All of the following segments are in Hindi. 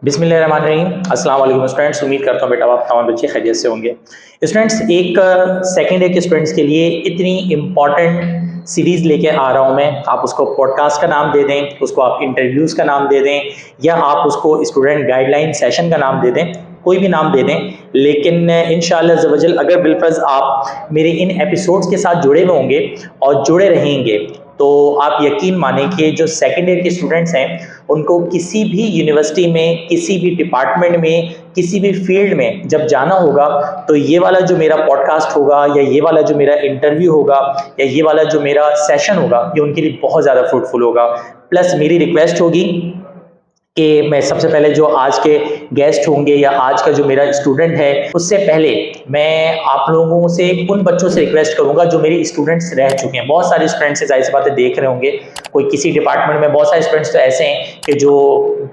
बिस्मिल्लाहिर्रहमानिर्रहीम। अस्सलाम वालेकुम स्टूडेंट्स, उम्मीद करता हूँ बेटा आप तमाम बच्चे खैरियत से होंगे। स्टूडेंट्स, एक सेकेंड ईयर के स्टूडेंट्स के लिए इतनी इम्पॉर्टेंट सीरीज़ लेके आ रहा हूँ मैं। आप उसको पॉडकास्ट का नाम दे दें, उसको आप इंटरव्यूज़ का नाम दे दें, या आप उसको स्टूडेंट गाइडलाइन सेशन का नाम दे दें, कोई भी नाम दे दें। लेकिन इंशाअल्लाह ज़वजल अगर बिलफर्ज आप मेरे इन एपिसोड्स के साथ जुड़े हुए होंगे और जुड़े रहेंगे तो आप यकीन मानें कि जो सेकेंड ईयर के स्टूडेंट्स हैं उनको किसी भी यूनिवर्सिटी में, किसी भी डिपार्टमेंट में, किसी भी फील्ड में जब जाना होगा तो ये वाला जो मेरा पॉडकास्ट होगा, या ये वाला जो मेरा इंटरव्यू होगा, या ये वाला जो मेरा सेशन होगा, ये उनके लिए बहुत ज़्यादा फ्रूटफुल होगा। प्लस मेरी रिक्वेस्ट होगी कि मैं सबसे पहले जो आज के गेस्ट होंगे या आज का जो मेरा स्टूडेंट है, उससे पहले मैं आप लोगों से उन बच्चों से रिक्वेस्ट करूंगा जो मेरे स्टूडेंट्स रह चुके हैं। बहुत सारे स्टूडेंट्स जाहिर सी बातें देख रहे होंगे, कोई किसी डिपार्टमेंट में, बहुत सारे स्टूडेंट्स तो ऐसे हैं कि जो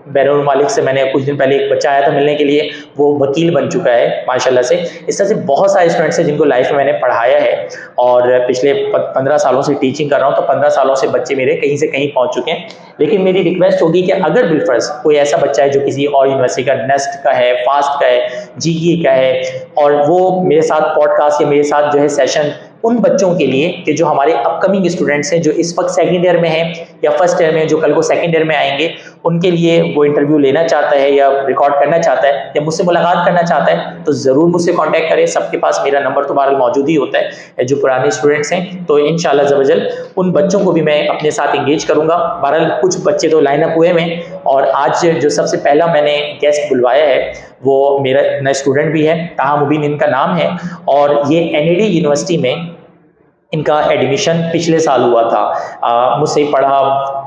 बैनुल मालिक से मैंने कुछ दिन पहले एक बच्चा आया था मिलने के लिए, वो वकील बन चुका है माशाल्लाह से। इस तरह से बहुत सारे स्टूडेंट्स हैं जिनको लाइफ में मैंने पढ़ाया है और पिछले 15 सालों से टीचिंग कर रहा हूँ, तो 15 सालों से बच्चे मेरे कहीं से कहीं पहुँच चुके हैं। लेकिन मेरी रिक्वेस्ट होगी कि अगर बिलफर्ज कोई ऐसा बच्चा है जो किसी और यूनिवर्सिटी का, नेस्ट का है, फास्ट का है, जीई का है, और वो मेरे साथ पॉडकास्ट या मेरे साथ जो है सेशन उन बच्चों के लिए कि जो हमारे अपकमिंग स्टूडेंट्स हैं, जो इस वक्त सेकेंड ईयर में हैं या फर्स्ट ईयर में, जो कल को सेकेंड ईयर में आएंगे, उनके लिए वो इंटरव्यू लेना चाहता है या रिकॉर्ड करना चाहता है या मुझसे मुलाकात करना चाहता है तो ज़रूर मुझसे कांटेक्ट करें। सबके पास मेरा नंबर तो बहरहाल मौजूद ही होता है जो पुराने स्टूडेंट्स हैं। तो इंशाल्लाह ज़वजल उन बच्चों को भी मैं अपने साथ इंगेज करूँगा। बहरहाल कुछ बच्चे तो लाइन अप हुए हैं और आज जो सबसे पहला मैंने गेस्ट बुलवाया है वो मेरा नया स्टूडेंट भी है, ताहा मुबीन इनका नाम है, और ये एनईडी यूनिवर्सिटी में इनका एडमिशन पिछले साल हुआ था। मुझसे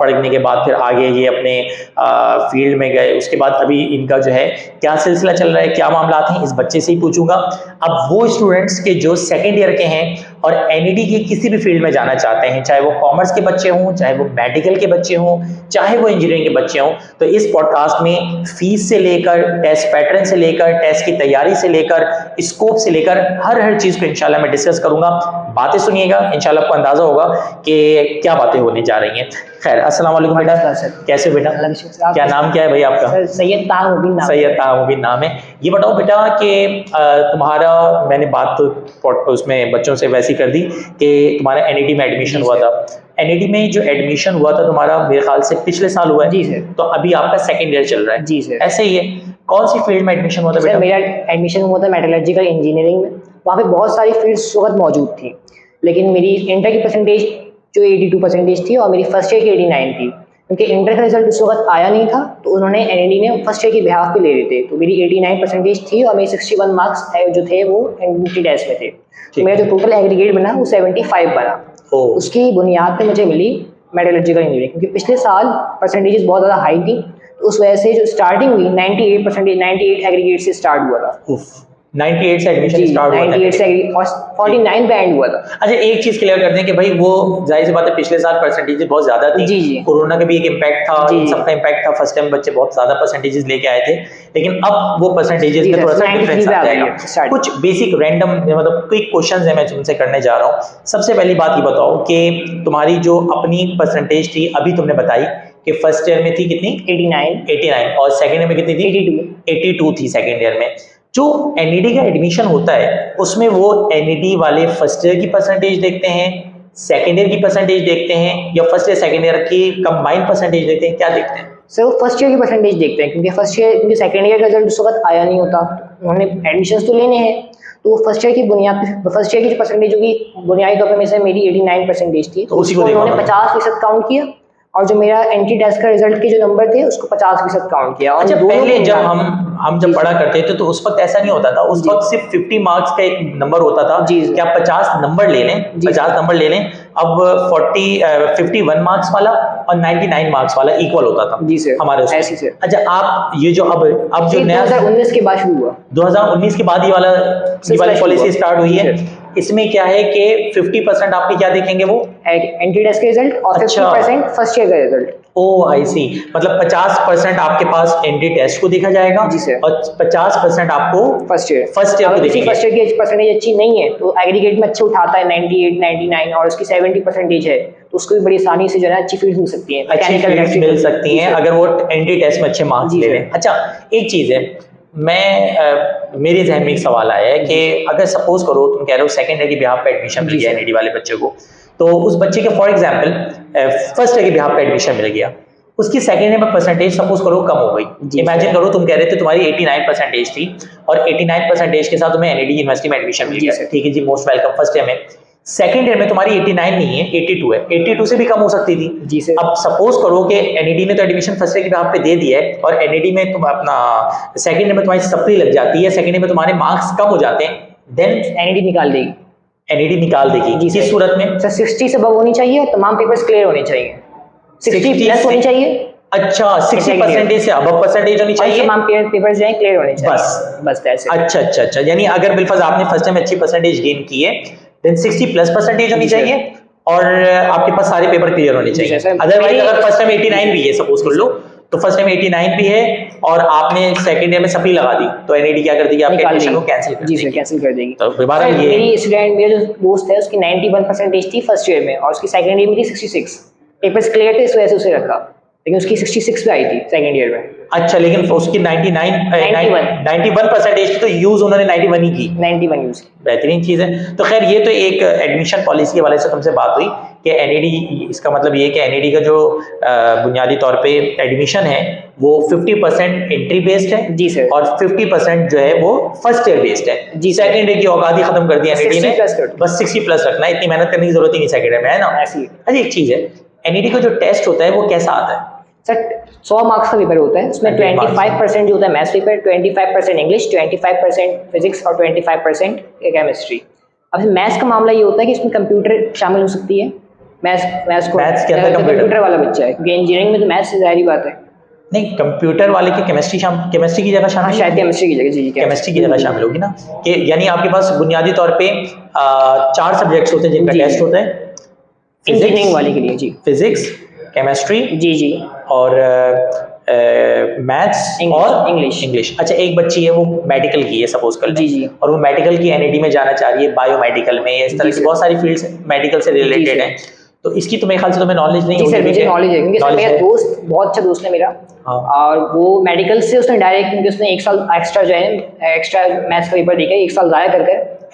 पढ़ने के बाद फिर आगे ये अपने फील्ड में गए। उसके बाद अभी इनका जो है क्या सिलसिला चल रहा है, क्या मामला हैं, इस बच्चे से ही पूछूंगा। अब वो स्टूडेंट्स के जो सेकेंड ईयर के हैं और एनईडी के किसी भी फील्ड में जाना चाहते हैं, चाहे वो कॉमर्स के बच्चे हों, चाहे वो मेडिकल के बच्चे हों, चाहे वो इंजीनियरिंग के बच्चे हों, तो इस पॉडकास्ट में फीस से लेकर, टेस्ट पैटर्न से लेकर, टेस्ट की तैयारी से लेकर, स्कोप से लेकर हर चीज़ को इंशाल्लाह मैं डिस्कस करूंगा। बातें सुनिएगा, इंशाल्लाह आपको अंदाजा होगा कि क्या बातें होने जा रही हैं। खैर, अस्सलाम वालेकुम बेटा, कैसे हो बेटा? क्या नाम क्या है भाई आपका? सैयद ताहा मुबीन नाम। सैयद ताहा मुबीन नाम है। ये बताओ बेटा कि तुम्हारा, मैंने बात तो उसमें बच्चों से वैसी कर दी कि तुम्हारा एनईडी में एडमिशन हुआ था। एनईडी में जो एडमिशन हुआ था तुम्हारा मेरे ख्याल से पिछले साल हुआ है। जी सर। तो अभी आपका सेकेंड ईयर चल रहा है। जी सर। ऐसे ही है। कौन सी फील्ड में एडमिशन हुआ था बेटा? मेरा एडमिशन हुआ था मेटलर्जिकल इंजीनियरिंग में। वहाँ पे बहुत सारी फील्ड्स वक्त मौजूद थी, लेकिन मेरी इंटर की परसेंटेज जो 82% थी और मेरी फर्स्ट ईयर की 89 थी। क्योंकि इंटर का रिजल्ट उस वक्त आया नहीं था तो उन्होंने एनईडी में फर्स्ट ईयर की बिहाफ पे ले रहे थे, तो मेरी 89% थी और मेरे 61 मार्क्स जो थे वो एंट्री टेस्ट में थे। तो मेरा जो टोटल एग्रीगेट बना वो 75 बना। उसकी बुनियाद पे मुझे मिली मेटलर्जिकल इंजीनियरिंग, क्योंकि पिछले साल परसेंटेजेस बहुत ज़्यादा हाई थी, तो उस वजह से जो स्टार्टिंग हुई 98 एग्रीगेट से स्टार्ट हुआ था। 98 से एडमिशन स्टार्ट हुआ था। 98 से और 49 पे एंड हुआ था। अच्छा, एक चीज क्लियर कर दें कि भाई वो जाहिर सी बात है पिछले साल परसेंटेजेस बहुत ज्यादा थी। जी जी। कोरोना का भी एक इम्पैक्ट था, सबका इम्पैक्ट था। फर्स्ट टाइम बच्चे बहुत ज्यादा परसेंटेजेस लेके आए थे, लेकिन अब वो परसेंटेजेस में थोड़ा सा डिफरेंस आ जाएगा। कुछ बेसिक रैंडम मतलब क्विक क्वेश्चंस है मैं तुमसे करने जा रहा हूँ। सबसे पहली बात ये बताओ कि तुम्हारी जो अपनी परसेंटेज थी अभी तुमने बताई कि फर्स्ट ईयर में थी कितनी? 89 और सेकेंड ईयर में कितनी थी? 82 थी सेकेंड ईयर में। जो एनईडी का एडमिशन होता है उसमें वो एनईडी वाले फर्स्ट ईयर की परसेंटेज देखते हैं, सेकेंड ईयर की परसेंटेज देखते हैं, या फर्स्ट ईयर सेकेंड ईयर की कंबाइंड परसेंटेज देखते हैं? क्या देखते हैं सर? वो फर्स्ट ईयर की परसेंटेज देखते हैं, क्योंकि सेकेंड ईयर का रिजल्ट उस वक्त आया नहीं होता, उन्होंने एडमिशन तो लेने हैं, तो वो फर्स्ट ईयर की बुनियाद, फर्स्ट ईयर की परसेंटेज होगी बुनियादी तौर पर में से मेरी 89% थी, तो उसी को उन्होंने 50% काउंट किया, और जो मेरा एंट्री टेस्ट का रिजल्ट के जो नंबर थे उसको 50% काउंट किया। और पहले जब हम जब पढ़ा करते थे तो उस वक्त ऐसा नहीं होता था। उस वक्त सिर्फ 50 मार्क्स का एक नंबर होता था कि आप 50 नंबर ले लें, 50 नंबर ले लें। अब 51 मार्क्स वाला और 99 मार्क्स वाला इक्वल होता था। जी सर, हमारे उसमें। ऐसी सर। अच्छा, आप ये जो अब जो नया 2019 के बाद शुरू हुआ, 2019 के बाद ये वाला पॉलिसी स्टार्ट हुई है। इसमें क्या है कि 50% आपके क्या देखेंगे? वो एंट्री टेस्ट के रिजल्ट और 50% फर्स्ट ईयर का रिजल्ट। ओ आई सी, मतलब 50% आपके पास एंट्री टेस्ट को देखा जाएगा। जी सर। और 50% आपको फर्स्ट ईयर को देखेंगे। फर्स्ट ईयर की परसेंटेज अच्छी नहीं है तो एग्रीगेट में अच्छे उठाता है 98, 99 और उसकी 70% है, तो उसको भी बड़ी आसानी से जो है अच्छी फील्ड मिल सकती है, अच्छी फील्ड्स मिल सकती हैं अगर वो एंट्री टेस्ट में अच्छे मार्क्स ले लें। अच्छा, एक चीज़ है, मेरे जहन में एक सवाल आया है कि अगर सपोज करो तुम कह रहे हो सेकेंडरी बिहाफ पे एडमिशन मिल गया एनईडी वाले बच्चे को, तो उस बच्चे के फॉर एग्जांपल फर्स्ट ईयर के बिहाफ पे एडमिशन मिल गया, उसकी सेकेंड ईयर में परसेंटेज सपोज करो कम हो गई। इमेजिन करो तुम कह रहे थे तुम्हारी 89% थी और 89% के साथ तुम्हें एनईडी यूनिवर्सिटी में एडमिशन मिल गया, ठीक है जी, मोस्ट वेलकम। फर्स्ट ईयर में, सेकेंड ईयर में तुम्हारी 89 नहीं है, 82 है, 82 से भी कम हो सकती थी जी सर। अब सपोज करो कि एनईडी ने तो एडमिशन फर्स्ट ईयर के बिहाफ पे दे दिया है और एनईडी में तुम अपना सेकेंड ईयर में तुम्हारी सप्ली लग जाती है, सेकेंड ईयर में तुम्हारे मार्क्स कम हो जाते हैं, देन एनईडी निकाल देगी। एनईडी निकाल देगी किस सूरत में? सर 60 से अबव होनी चाहिए और तमाम पेपर्स क्लियर होने चाहिए, 60 प्लस होनी चाहिए। अच्छा, 60% से अबव परसेंटेज होनी चाहिए, तमाम पेपर्स जो हैं क्लियर होने चाहिए, बस ऐसे। अच्छा, यानी अगर बिलफर्ज आपने फर्स्ट टाइम अच्छी परसेंटेज गेन की है, देन 60+% होनी चाहिए और आपके पास सारे पेपर क्लियर होने चाहिए। अदरवाइज अगर फर्स्ट टाइम 89 भी है, सपोज कर लो, तो फर्स्ट टाइम 89 भी है और आपने सेकंड ईयर में सप्ली लगा दी, तो एनईडी क्या कर देगी? आपके एडमिशन को कैंसिल कर देगी। कैंसिल कर देगी। तो दोबारा ये मेरी स्टूडेंट, मेरा जो दोस्त है उसकी 91% थी फर्स्ट ईयर में और उसकी सेकंड ईयर में थी 66, पेपर्स क्लियर थे, इस वजह से उसे रखा, लेकिन उसकी 66 पे आई थी सेकंड ईयर में। अच्छा, लेकिन उसकी 91% तो यूज उन्होंने 91 ही की, 91 यूज की। बेहतरीन चीज़ है। तो खैर ये तो एक एडमिशन पॉलिसी के वाले से तुमसे बात हुई कि एनईडी, इसका मतलब ये कि एनईडी का जो बुनियादी तौर पे एडमिशन है वो 50% एंट्री बेस्ड है जी सर, और 50% जो है वो फर्स्ट ईयर बेस्ड है जी। सेकंड ईयर की औकात ही खत्म कर दी एनईडी ने, बस 60+ रखना है, इतनी मेहनत करने की जरूरत ही नहीं सेकंड ईयर में, है ना? अच्छा, एक चीज़ है, एनईडी का जो टेस्ट होता है वो कैसा आता है? सर 100 मार्क्स का पेपर होता है, उसमें 25% जो होता है मैथ्स पेपर, 25% इंग्लिश, 25% फिजिक्स और 25% केमिस्ट्री। अब मैथ्स का मामला ये होता है कि इसमें कंप्यूटर शामिल हो सकती है, मैथ्स के अंदर कंप्यूटर वाला बच्चा है, क्योंकि इंजीनियरिंग में तो मैथ्स से जाहिर बात है। नहीं, कंप्यूटर वाले की केमिस्ट्री की जगह शामिल, शायद केमिस्ट्री की जगह, जी केमिस्ट्री की जगह शामिल होगी ना, कि यानी आपके पास बुनियादी तौर पे 4 सब्जेक्ट्स होते हैं जिनका टेस्ट होता है इंजीनियरिंग वाले के लिए जी, फिजिक्स, केमिस्ट्री जी और मैथ्स और इंग्लिश। अच्छा, एक बच्ची है वो मेडिकल की है सपोज कर जी, और वो मेडिकल की एनईडी में जाना चाह रही है, बायोमेडिकल में, इस तरह से बहुत सारी फील्ड्स मेडिकल से रिलेटेड हैं, तो इसकी तो मेरे ख्याल से तुम्हें नॉलेज नहीं होगी। मुझे नॉलेज है, क्योंकि मेरा दोस्त, बहुत अच्छा दोस्त है मेरा, और वो मेडिकल से उसने डायरेक्ट, क्योंकि उसने 1 साल एक्स्ट्रा जो है एक्स्ट्रा मैथ्स का पेपर देकर 1 साल ज़ाया कर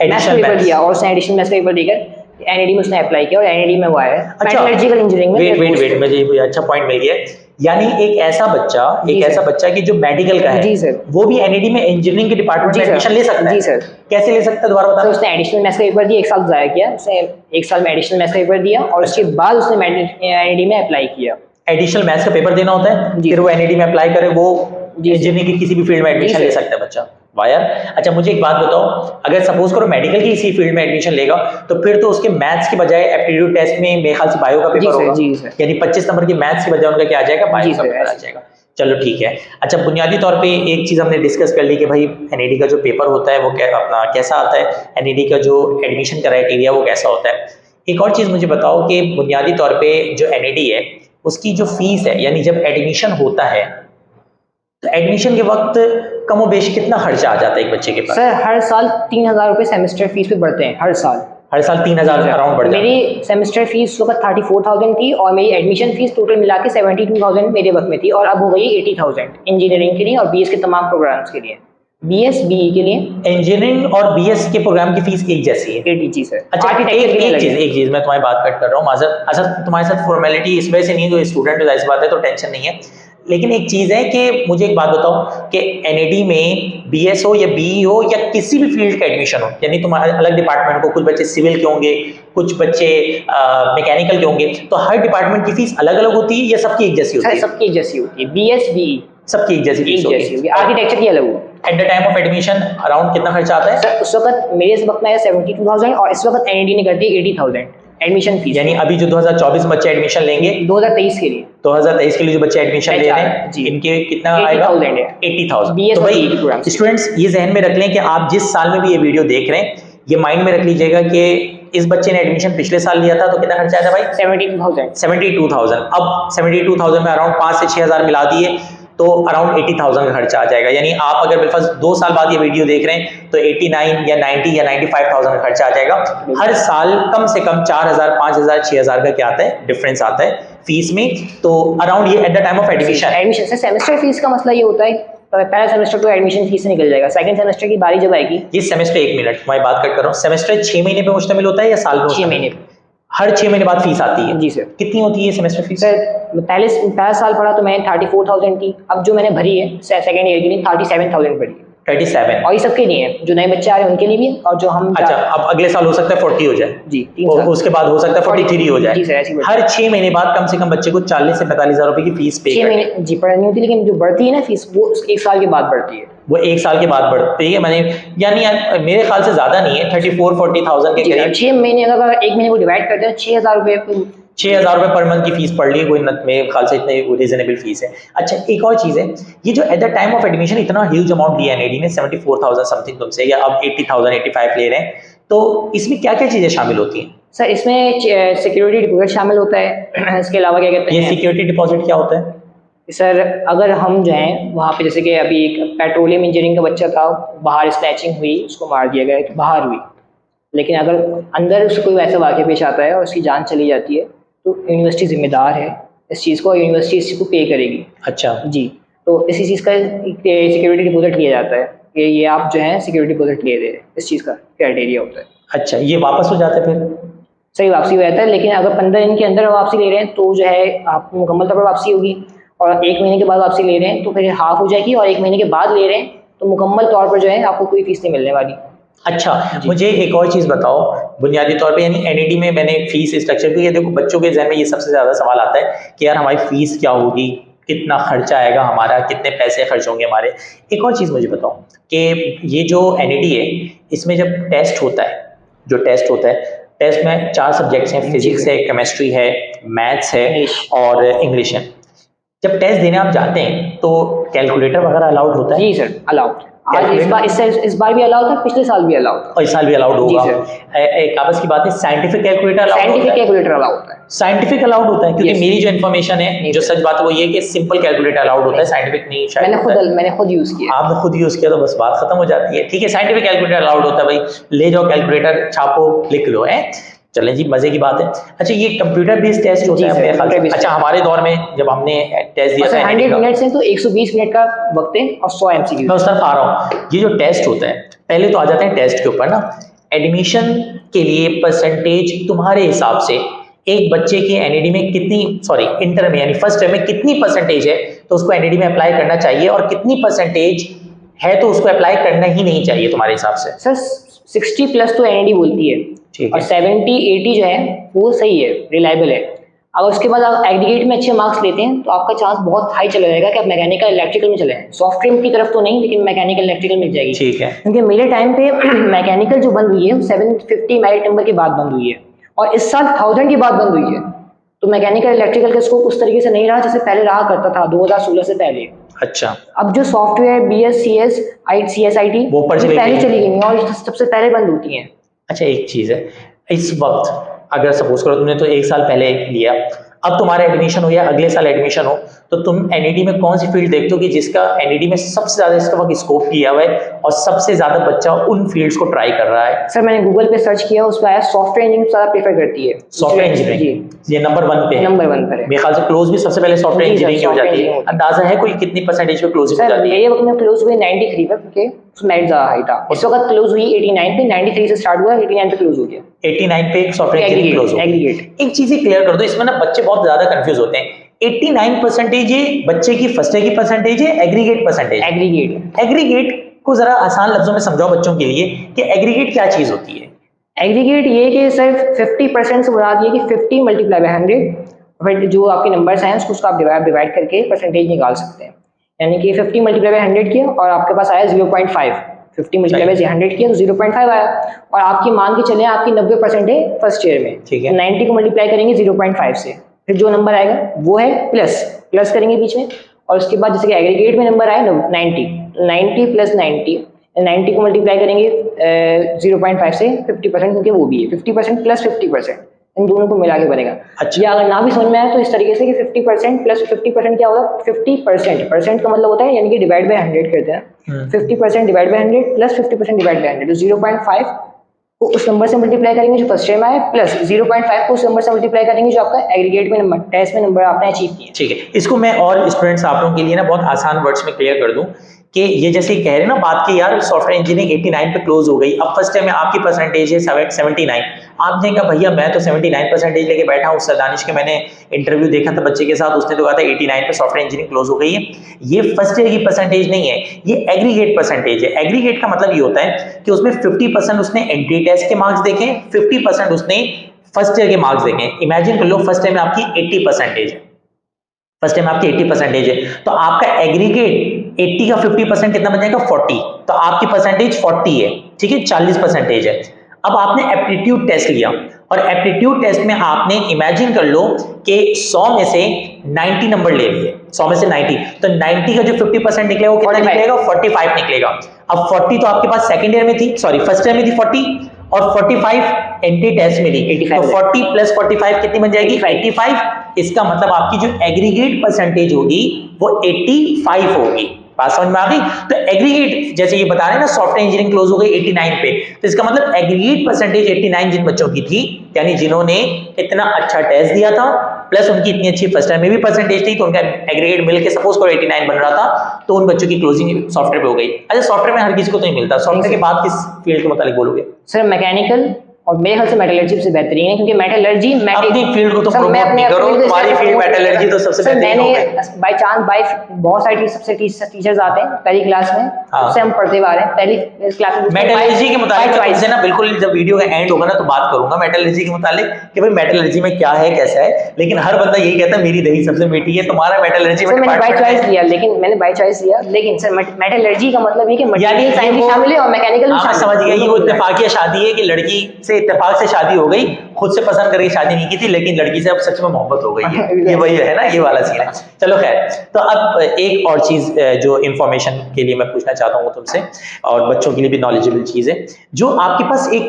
मैथ्स का पेपर दिया और उसने एडिशनल मैथ्स का पेपर देकर एनईडी में उसने अप्लाई किया और एनईडी में हुआ है मेटलर्जिकल इंजीनियरिंग में। वेट मुझे अच्छा पॉइंट मिल गया, यानी एक ऐसा बच्चा कि जो मेडिकल का है जी सर, वो भी एनईडी में इंजीनियरिंग के डिपार्टमेंट में एडमिशन ले सकता है जी सर। कैसे ले सकता है दोबारा बता? उसने एडिशनल मैथ्स का पेपर दिया, 1 साल ज़ाया किया उसने, 1 साल में एडिशनल मैथ्स का पेपर दिया और उसके बाद उसने एनईडी में अप्लाई किया। एडिशनल मैथ्स का पेपर देना होता है, फिर वो एनईडी में अप्लाई करे, वो इंजीनियरिंग की किसी भी फील्ड में एडमिशन ले सकता है बच्चा। वायर। अच्छा, मुझे एक बात बताओ, अगर सपोज करो मेडिकल की इसी फील्ड में एडमिशन लेगा, तो फिर तो उसके मैथ्स की बजाय एप्टीट्यूड टेस्ट में मेरे ख्याल से बायो का पेपर होगा, यानी 25 नंबर की मैथ्स की बजाय उनका क्या आ जाएगा? बायो का पेपर आ जाएगा। चलो ठीक है। अच्छा, बुनियादी तौर पे एक चीज़ हमने डिस्कस कर ली कि भाई एनईडी का जो पेपर होता है वो अपना कैसा आता है, एनईडी का जो एडमिशन क्राइटेरिया वो कैसा होता है। एक और चीज़ मुझे बताओ कि बुनियादी तौर पे जो एनईडी है उसकी जो फीस है, यानी जब एडमिशन होता है तो एडमिशन के वक्त कमो बेश कितना खर्चा आ जाता है एक बच्चे के पास? सर हर साल 3,000 रुपये सेमेस्टर फीस पे बढ़ते हैं, हर साल 3,000 अराउंड बढ़ जाता है। मेरी सेमेस्टर फीस उस वक्त 34,000 थी और मेरी एडमिशन फीस टोटल मिला के 72,000 मेरे वक्त में थी, और अब हो गई 80,000 इंजीनियरिंग के लिए और बीएस के तमाम प्रोग्राम्स के लिए। बीएस बीई के लिए इंजीनियरिंग और बीएस के प्रोग्राम की फीस एक जैसी है? 80 जी सर। अच्छा, एक चीज मैं तुम्हारी बात कट कर रहा हूँ माजर। अच्छा, तुम्हारे साथ फॉर्मेलिटी इस वजह से नहीं है, जो स्टूडेंट जाहिर बात है तो टेंशन नहीं है, लेकिन एक चीज़ है कि मुझे एक बात बताओ कि एनईडी में बीएस हो या बीई हो या किसी भी फील्ड का एडमिशन हो, यानी तुम्हारे अलग डिपार्टमेंट को, कुछ बच्चे सिविल के होंगे, कुछ बच्चे मैकेनिकल के होंगे, तो हर डिपार्टमेंट की फीस अलग अलग होती है या सबकी एक जैसी होती है? सबकी एक जैसी होती है, बीएस बीई सबकी एक जैसी होती है। आर्किटेक्चर की अलग हो। At the time of admission around कितना खर्चा आता है? सर उस वक्त मेरे वक्त में 72,000 और इस वक्त एनईडी ने कर दी 80,000 एडमिशन फीस। यानी अभी जो 2024 बच्चे एडमिशन लेंगे 2023 के लिए, 2023 के लिए जो बच्चे एडमिशन ले रहे हैं इनके कितना आएगा? 80,000। तो भाई स्टूडेंट्स ये जहन में रख लें कि आप जिस साल में भी ये वीडियो देख रहे हैं, ये माइंड में रख लीजिएगा कि इस बच्चे ने एडमिशन पिछले साल लिया था तो कितना खर्चा आया था भाई? 72,000। 72,000। अब 72,000 में अराउंड 5 से 6,000 मिला दिए तो अराउंड 80,000 का खर्चा आ जाएगा। यानी आप अगर बिल्कुल 2 साल बाद ये वीडियो देख रहे हैं तो 89 या 90 या 95,000 का खर्चा आ जाएगा। हर साल कम से कम 4,000, 5,000, 6,000 का क्या आता है, डिफरेंस आता है फीस में। तो अराउंड ये at the time of admission से सेमेस्टर फीस का मसला ये होता है, पहला सेमेस्टर तो एडमिशन फीस से निकल जाएगा, सेकंड सेमेस्टर की बारी जब आएगी, ये सेमेस्टर, 1 मिनट मैं बात कर रहा हूँ, सेमेस्टर 6 महीने पे मुश्तमिल होता है या साल में? 6 महीने। हर 6 महीने बाद फीस आती है? जी सर। कितनी होती है सेमेस्टर फीस? सर पहला साल पढ़ा तो मैंने 34,000 थी, अब जो मैंने भरी है सेकंड ईयर के लिए 37,000 भरी है। 37? और ये सबके लिए है, जो नए बच्चे आ रहे हैं उनके लिए भी, और जो हम अच्छा, अब अगले साल हो सकता है 40 हो जाए जी, 3 और साल उसके बाद हो सकता है 43 हो जाए। जी सर, ऐसी बात। हर 6 महीने बाद कम से कम बच्चे को 40 से 45,000 रुपए की फीस पे 6 महीने जी पढ़नी होती है, लेकिन जो बढ़ती है ना फीस वो 1 साल के बाद बढ़ती है। वो 1 साल के बाद बढ़ती है, मैंने यानी मेरे ख्याल से ज्यादा नहीं है, 34-40,000 के करीब। 6 महीने अगर 1 महीने को डिवाइड करते हैं 6,000 रुपये 6,000 रुपये पर मंथ की फीस पड़ ली, कोई मेरे ख्याल से इतनी रीजनेबल फीस है। अच्छा, एक और चीज़ है, ये जो at the time of admission इतना ह्यूज अमाउंट लिया एनएडी ने 74,000 समथिंग तुमसे, या अब 80,000 85 ले रहे हैं, तो इसमें क्या क्या चीज़ें शामिल होती हैं? सर इसमें सिक्योरिटी डिपॉजिट शामिल होता है, इसके अलावा क्या कहते हैं, ये सिक्योरिटी डिपॉजिट क्या होता है? सर अगर हम जो हैं वहाँ पे, जैसे कि अभी एक पेट्रोलियम इंजीनियरिंग का बच्चा था, बाहर स्नैचिंग हुई, उसको मार दिया गया, तो बाहर हुई, लेकिन अगर अंदर उसको कोई वैसा वाक़या पेश आता है और उसकी जान चली जाती है तो यूनिवर्सिटी जिम्मेदार है इस चीज़ को, और यूनिवर्सिटी इस चीज़ को पे करेगी। अच्छा जी, तो इसी चीज़ का सिक्योरिटी डिपॉजिट लिया जाता है कि ये आप जो है सिक्योरिटी डिपॉजिट ले दे, इस चीज़ का क्राइटेरिया होता है। अच्छा, ये वापस हो जाता है फिर? सही वापसी हो जाता है, लेकिन अगर 15 दिन के अंदर वापसी ले रहे हैं तो जो है आप मुकम्मल तौर पर वापसी होगी, और 1 महीने के बाद वापसी ले रहे हैं तो फिर हाफ हो जाएगी, और 1 महीने के बाद ले रहे हैं तो मुकम्मल तौर पर जो है आपको कोई फीस नहीं मिलने वाली। अच्छा, मुझे एक और चीज़ बताओ बुनियादी तौर पे, यानी एनईडी में मैंने फीस स्ट्रक्चर भी, देखो बच्चों के जहन में ये सबसे ज़्यादा सवाल आता है कि यार हमारी फीस क्या होगी, कितना खर्चा आएगा हमारा, कितने पैसे खर्च होंगे हमारे। एक और चीज़ मुझे बताओ कि ये जो एनईडी है इसमें जब टेस्ट होता है, जो टेस्ट होता है, टेस्ट में 4 सब्जेक्ट्स हैं, फिजिक्स है, केमिस्ट्री है, मैथ्स है और इंग्लिश है। जब टेस्ट देने आप जाते हैं तो कैलकुलेटर वगैरह अलाउड होता है? जी सर, अलाउड। आज इस बार भी अलाउड था, पिछले साल भी अलाउड था, और इस साल भी अलाउड होगा। एक कागज की बात है, साइंटिफिक कैलकुलेटर अलाउड होता है? साइंटिफिक कैलकुलेटर अलाउड होता है। साइंटिफिक अलाउड होता है, क्योंकि मेरी जो इन्फॉर्मेशन है, जो सच बात है वो ये कि सिंपल कैलकुलेटर अलाउड होता है, साइंटिफिक नहीं शायद। मैंने खुद यूज किया। आपने खुद यूज किया तो बस बात खत्म हो जाती है। ठीक है, साइंटिफिक कैलकुलेटर अलाउड होता है, भाई ले जाओ कैलकुलेटर, छापो, लिख लो, है चलें जी, मजे की बात है। अच्छा, ये कंप्यूटर बेस्ड टेस्ट होता है मेरे ख्याल से? अच्छा, हमारे दौर में जब हमने टेस्ट दिया था 100 मिनट से तो 120 मिनट का वक्त है और 100 एमसीक्यू। मैं उस तरफ आ रहा हूँ। ये जो टेस्ट होता है, पहले तो आ जाते हैं टेस्ट के ऊपर ना, एडमिशन के लिए परसेंटेज तुम्हारे हिसाब से एक बच्चे की एनईडी में कितनी, सॉरी इंटर में यानी फर्स्ट ईयर में कितनी परसेंटेज है तो उसको एनईडी में अप्लाई करना चाहिए, और कितनी परसेंटेज है तो उसको अप्लाई करना ही नहीं चाहिए तुम्हारे हिसाब से? सर 60 प्लस तो एनईडी बोलती है, और 70-80 जो है वो सही है, रिलायबल है। अगर उसके बाद आप एग्रीगेट में अच्छे मार्क्स लेते हैं तो आपका चांस बहुत हाई चला जाएगा कि आप मैकेनिकल इलेक्ट्रिकल में चले जाएं। सॉफ्टवेयर की तरफ तो नहीं, लेकिन मैकेनिकल इलेक्ट्रिकल मिल जाएगी। ठीक है, क्योंकि मेरे टाइम पे मैकेनिकल जो बंद हुई है 750 मेरिट नंबर के बाद बंद हुई है, और इस साल 1000 के बाद बंद हुई है। तो मैकेनिकल इलेक्ट्रिकल का स्कोप उस तरीके से नहीं रहा जैसे पहले रहा करता था 2016 से पहले। अच्छा, अब जो सॉफ्टवेयर BS CS CSIT वो पहले चली गई और सबसे पहले बंद होती हैं। अच्छा, एक चीज़ है, इस वक्त अगर सपोज करो तुमने तो 1 साल पहले लिया, अब तुम्हारा एडमिशन हो या अगले साल एडमिशन हो, तो तुम एनईडी में कौन सी फील्ड देखते हो कि जिसका एनईडी में सबसे ज्यादा इसका वक्त स्कोप किया हुआ है और सबसे ज्यादा बच्चा उन फील्ड्स को ट्राई कर रहा है? सर मैंने गूगल पे सर्च किया, उसमें आया सॉफ्टवेयर इंजीनियरिंग ज्यादा प्रेफर करती है। सॉफ्टवेयर इंजीनियरिंग ये नंबर 1 पे है? नंबर 1 पर है मेरे ख्याल से क्लोज भी सबसे पहले सॉफ्टवेयर इंजीनियरिंग हो जाती है। अंदाजा है कोई कितनी परसेंटेज पे क्लोज हो जाती है? ये वक्त में क्लोज हुई 93 पर, क्योंकि मेरिट ज्यादा हाई था। इस वक्त क्लोज हुई 89 पे, 93 से स्टार्ट हुआ, 89 पे क्लोज हो गया। 89 पे सॉफ्टवेयर इंजीनियरिंग क्लोज हो गई। एक चीज क्लियर कर दो, इसमें ना बच्चे बहुत ज्यादा कंफ्यूज होते हैं। 89% ये बच्चे की फर्स्ट ईयर की परसेंटेज है, एग्रीगेट परसेंटेज? एग्रीगेट को जरा आसान लफ्जों में समझाओ बच्चों के लिए कि एग्रीगेट क्या चीज होती है? एग्रीगेट ये कि सर 50% से मुराद ये कि 50 मल्टीप्लाई बाय 100, फिर जो आपके नंबर्स हैं उसको आप डिवाइड करके परसेंटेज निकाल सकते हैं। यानी कि 50 मल्टीप्लाई बाय 100 किया और आपके पास आया 0.5, 50 मल्टीप्लाई बाय 100 किया तो 0.5 आया, और आपकी मान के चले आपकी 90% है फर्स्ट ईयर में। ठीक है, 90 को मल्टीप्लाई करेंगे 0.5 से, फिर जो नंबर आएगा वो है प्लस करेंगे बीच में, और उसके बाद जैसे कि एग्रीगेट में नंबर आया 90 प्लस 90 को मल्टीप्लाई करेंगे 0.5 से 50%, क्योंकि वो भी है 50% प्लस 50%, इन दोनों को मिला के बनेगा। अच्छा। या अगर ना भी समझ में आए तो इस तरीके से कि 50% प्लस 50% क्या होगा, 50% परसेंट का मतलब होता है यानी कि डिवाइड बाय 100 करते हैं, 50% divide by 100 plus 50% divide by 100, तो 0.5 को उस नंबर से मल्टीप्लाई करेंगे जो फर्स्ट टाइम आए, प्लस 0.5 को उस नंबर से मल्टीप्लाई करेंगे जो आपका एग्रीगेट में नंबर, टेस्ट में नंबर आपने अचीव किया। ठीक है, इसको मैं और स्टूडेंट्स आप लोगों के लिए ना बहुत आसान वर्ड्स में क्लियर कर दूं कि ये जैसे कह रहे हैं ना बात की यार सॉफ्टवेयर इंजीनियरिंग 89 पे क्लोज हो गई, अब फर्स्ट टाइम में आपकी परसेंटेज है 79, आपने कहा भैया मैं तो 79 परसेंटेज लेके बैठा हूँ, दानिश के मैंने इंटरव्यू देखा था बच्चे के साथ, उसने तो कहा था 89 पे सॉफ्टवेयर इंजीनियरिंग क्लोज हो गई है। ये फर्स्ट ईयर की परसेंटेज नहीं है, ये एग्रीगेट परसेंटेज है। एग्रीगेट का मतलब ये होता है कि उसमें 50% उसने एंट्री टेस्ट के मार्क्स देखे, 50% उसने फर्स्ट ईयर के मार्क्स देखे। इमेजिन कर लो फर्स्ट टाइम में आपकी 80 परसेंटेज है, फर्स्ट टाइम आपकी 80 परसेंटेज है, तो आपका एग्रीगेट 80 का 50% कितना बन जाएगा 40, तो आपकी परसेंटेज 40 है, ठीक है, 40 परसेंटेज है। अब आपने एप्टीट्यूड टेस्ट लिया और एप्टीट्यूड टेस्ट में आपने इमेजिन कर लो कि 100 में से 90 नंबर ले लिए, 100 में से 90, तो 90 का जो 50% निकलेगा वो कितना निकलेगा, 45 निकलेगा। अब 40 तो आपके पास सेकंड ईयर में थी, सॉरी फर्स्ट ईयर में थी 40, और 45 एंट्री टेस्ट में ली, तो 40 प्लस 45 कितनी बन जाएगी 85। इसका मतलब आपकी जो एग्रीगेट परसेंटेज होगी वो 85 होगी। बात समझ में आ गई? तो एग्रीगेट जैसे ये बता रहे हैं ना सॉफ्टवेयर इंजीनियरिंग क्लोज हो गई 89 पे, तो इसका मतलब एग्रीगेट परसेंटेज 89 जिन बच्चों की थी, यानी जिन्होंने इतना अच्छा टेस्ट दिया था प्लस उनकी इतनी अच्छी फर्स्ट टाइम में भी परसेंटेज थी, तो उनका एग्रीगेट मिलके सपोज करो 89 बन रहा था, तो उन बच्चों की क्लोजिंग सॉफ्टवेयर पे हो गई। अच्छा, सॉफ्टवेयर में हर किसी को तो नहीं मिलता, सॉफ्टवेयर के बाद किस फील्ड के मुताबिक बोलोगे? सर मैकेनिकल, और मेरे ख्याल से मेटलर्जी से बेहतरीन है, क्योंकि मेटलर्जी अपनी फील्ड को तो प्रमोट नहीं करो, तुम्हारी फील्ड मेटलर्जी तो सबसे बेहतरीन हो गई। बाय चांस बाय बहुत सारे सबसे टीचर्स आते हैं पहली क्लास में, उससे हम पढ़ते आ रहे हैं पहली क्लास में। मेटलर्जी के मुताबिक तुमसे ना बिल्कुल जब वीडियो का एंड होगा ना तो बात करूंगा मेटलर्जी के मुताबिक कि भाई मेटलर्जी में क्या है कैसा है, लेकिन हर बंदा यही कहता है मेरी दही सबसे मीठी है, तुम्हारा मेटलर्जी में मैंने बाय चॉइस लिया, मैंने बाय चॉइस लिया, लेकिन सर मेटलर्जी का मतलब ये कि मटेरियल साइंस भी शामिल है और मैकेनिकल भी शामिल है। समझ गया, ये वो इत्तेफाकिया शादी है कि लड़की से इत्तेफाक से शादी हो गई, खुद से पसंद करके शादी नहीं की थी, लेकिन लड़की से अब सच में मोहब्बत हो गई है, ये वही है ना, ये वाला सीन है। चलो खैर, तो अब एक और चीज जो इंफॉर्मेशन के लिए मैं पूछना चाहता हूँ तुमसे, और बच्चों के लिए भी नॉलेजेबल चीज है, जो आपके पास एक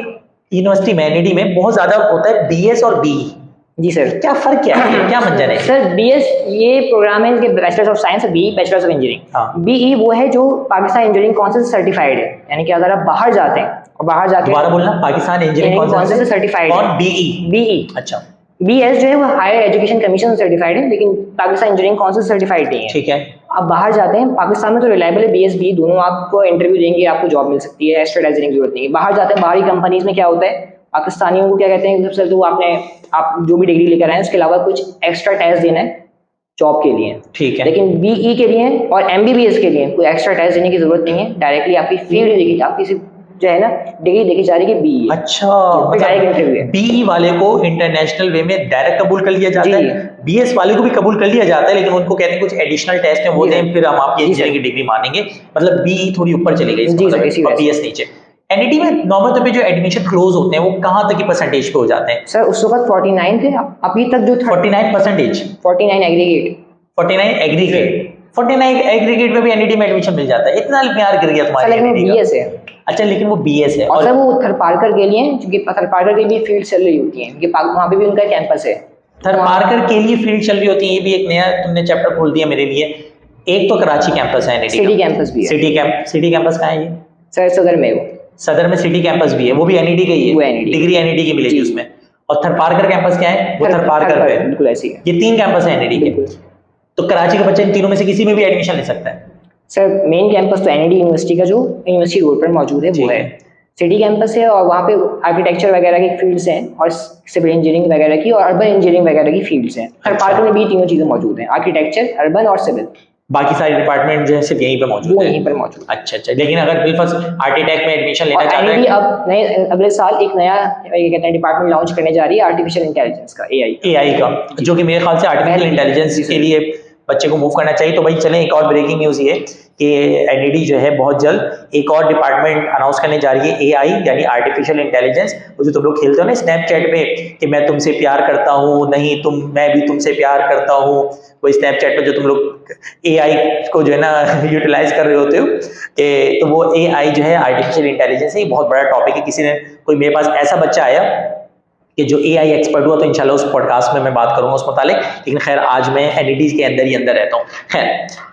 यूनिवर्सिटी में एनईडी में बहुत ज्यादा होता है बीएस और बीई। जी सर, क्या फर्क क्या है, क्या मंजर है? सर बीएस ये प्रोग्राम है, इनके bachelors of science, BE bachelors of engineering. BE वो है जो पाकिस्तान इंजीनियरिंग काउंसिल से सर्टिफाइड है, यानी कि अगर आप बाहर जाते हैं और बाहर जाके, दोबारा बोलना, पाकिस्तान इंजीनियरिंग काउंसिल से सर्टिफाइड है, बीई। अच्छा, बीएस जो है वो हायर एजुकेशन कमीशन सर्टिफाइड है, लेकिन पाकिस्तान इंजीनियरिंग काउंसिल सर्टिफाइड नहीं है। ठीक है, आप बाहर जाते हैं, पाकिस्तान में तो रिलायबल है बीएस बी, दोनों आपको इंटरव्यू देंगे, आपको जॉब मिल सकती है, एक्स्ट्रा टेस्ट देने की जरूरत नहीं है। बाहर जाते हैं, बाहरी कंपनीज में क्या होता है, पाकिस्तानियों को क्या कहते हैं, सबसे तो आप जो भी डिग्री लेकर आए उसके अलावा कुछ एक्स्ट्रा टेस्ट देना है जॉब के लिए। ठीक है, लेकिन बीई के लिए और एमबीबीएस के लिए कोई एक्स्ट्रा टेस्ट देने की जरूरत नहीं है, डायरेक्टली आपकी फील्ड देखी, आपकी जो है ना डिग्री देखी जा रही है बीई। अच्छा, डायरेक्ट इंटरव्यू है। बीई वाले को इंटरनेशनल वे में डायरेक्ट कबूल कर लिया जाता है, बीएस वाले को भी कबूल कर लिया जाता है, लेकिन उनको कहते हैं कुछ एडिशनल टेस्ट है वो दें, फिर हम आपकी इंजीनियरिंग की डिग्री मानेंगे, मतलब बीई थोड़ी ऊपर चली गई और बीएस नीचे। एनईडी में नॉर्मल तौर पे जो एडमिशन क्लोज होते हैं वो कहाँ तक की परसेंटेज पे हो जाते हैं? सर उस वक्त 49 थे, अभी तक जो 49 परसेंटेज, 49 एग्रीगेट, 49 एग्रीगेट, 49 एग्रीगेट में भी एनईडी में एडमिशन मिल जाता है, इतना प्यार गिर गया तुम्हारे? लेकिन बीएस है। अच्छा, लेकिन वो बीएस है, और सर वो थरपारकर के लिए, क्योंकि थरपारकर की भी फील्ड चल रही होती है, वहाँ पे भी उनका कैंपस है, थरपारकर के लिए फील्ड चल रही होती है, ये भी एक नया तुमने चैप्टर खोल दिया मेरे लिए। एक तो कराची कैंपस है एनईडी, सिटी कैंपस भी है। सिटी कैंपस कहाँ है ये? सर सदर में, वो सदर में सिटी कैंपस भी है, वो भी एनईडी का ही है, डिग्री एनईडी की मिलेगी उसमें। और थरपारकर कैंपस क्या है? वो थरपारकर पे, बिल्कुल ऐसी है। ये 3 कैंपस है एनईडी के, तो कराची का बच्चा इन तीनों में से किसी में भी एडमिशन ले सकता है? सर मेन कैंपस तो एनईडी यूनिवर्सिटी का जो यूनिवर्सिटी रोड पर मौजूद है वो है, सिटी कैंपस है, और वहाँ पे आर्किटेक्चर वगैरह की फील्ड्स हैं, और सिविल इंजीनियरिंग वगैरह की, और अर्बन इंजीनियरिंग वगैरह की फील्ड्स हैं। थरपारकर में भी तीनों चीजें मौजूद हैं, आर्किटेक्चर, अर्बन और सिविल। बाकी सारे डिपार्टमेंट जो है सिर्फ यहीं पे मौजूद है, यहीं पर मौजूद। अच्छा, लेकिन अगर बिल्कुल आर्किटेक्ट में एडमिशन लेना चाहते हैं, अब नए अगले साल एक नया ये कहते हैं डिपार्टमेंट लॉन्च करने जा रही है, आर्टिफिशियल इंटेलिजेंस का, एआई का, जो कि मेरे ख्याल से आर्टिफिशियल इंटेलिजेंस के लिए बच्चे को मूव करना चाहिए। तो भाई चलें, एक और ब्रेकिंग न्यूज़ ये कि एनईडी जो है बहुत जल्द एक और डिपार्टमेंट अनाउंस करने जा रही है, एआई यानी आर्टिफिशियल इंटेलिजेंस। वो जो तुम लोग खेलते हो ना स्नैपचैट पे कि मैं तुमसे प्यार करता हूँ, नहीं मैं भी तुमसे प्यार करता हूँ, वो स्नैपचैट पे जो तुम लोग एआई को जो है ना यूटिलाइज कर रहे होते हो, तो वो एआई जो है आर्टिफिशियल इंटेलिजेंस है, ये बहुत बड़ा टॉपिक है। कोई मेरे पास ऐसा बच्चा आया कि जो AI एक्सपर्ट हुआ, तो इंशाल्लाह उस पॉडकास्ट में मैं बात करूंगा उस मुतालिक। लेकिन खैर आज मैं NED के अंदर ही अंदर रहता हूँ। खैर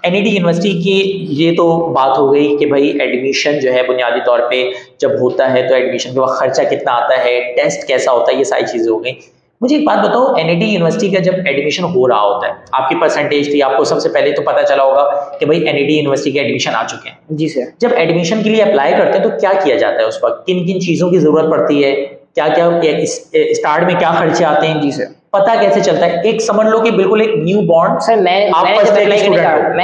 NED यूनिवर्सिटी की ये तो बात हो गई कि भाई एडमिशन जो है बुनियादी तौर पे जब होता है तो एडमिशन के वक्त खर्चा कितना आता है, टेस्ट कैसा होता है, ये सारी चीज़ें हो गई। मुझे एक बात बताओ, NED यूनिवर्सिटी का जब एडमिशन हो रहा होता है, आपकी परसेंटेज थी, आपको सबसे पहले तो पता चला होगा कि भाई NED यूनिवर्सिटी के एडमिशन आ चुके हैं। जी सर। जब एडमिशन के लिए अप्लाई करते हैं तो क्या किया जाता है उस वक्त, किन किन चीज़ों की ज़रूरत पड़ती है, क्या क्या स्टार्ट में क्या खर्चे आते हैं? जी सर। पता कैसे चलता है? एक समझ लो कि बिल्कुल एक न्यू बॉर्न सर मैं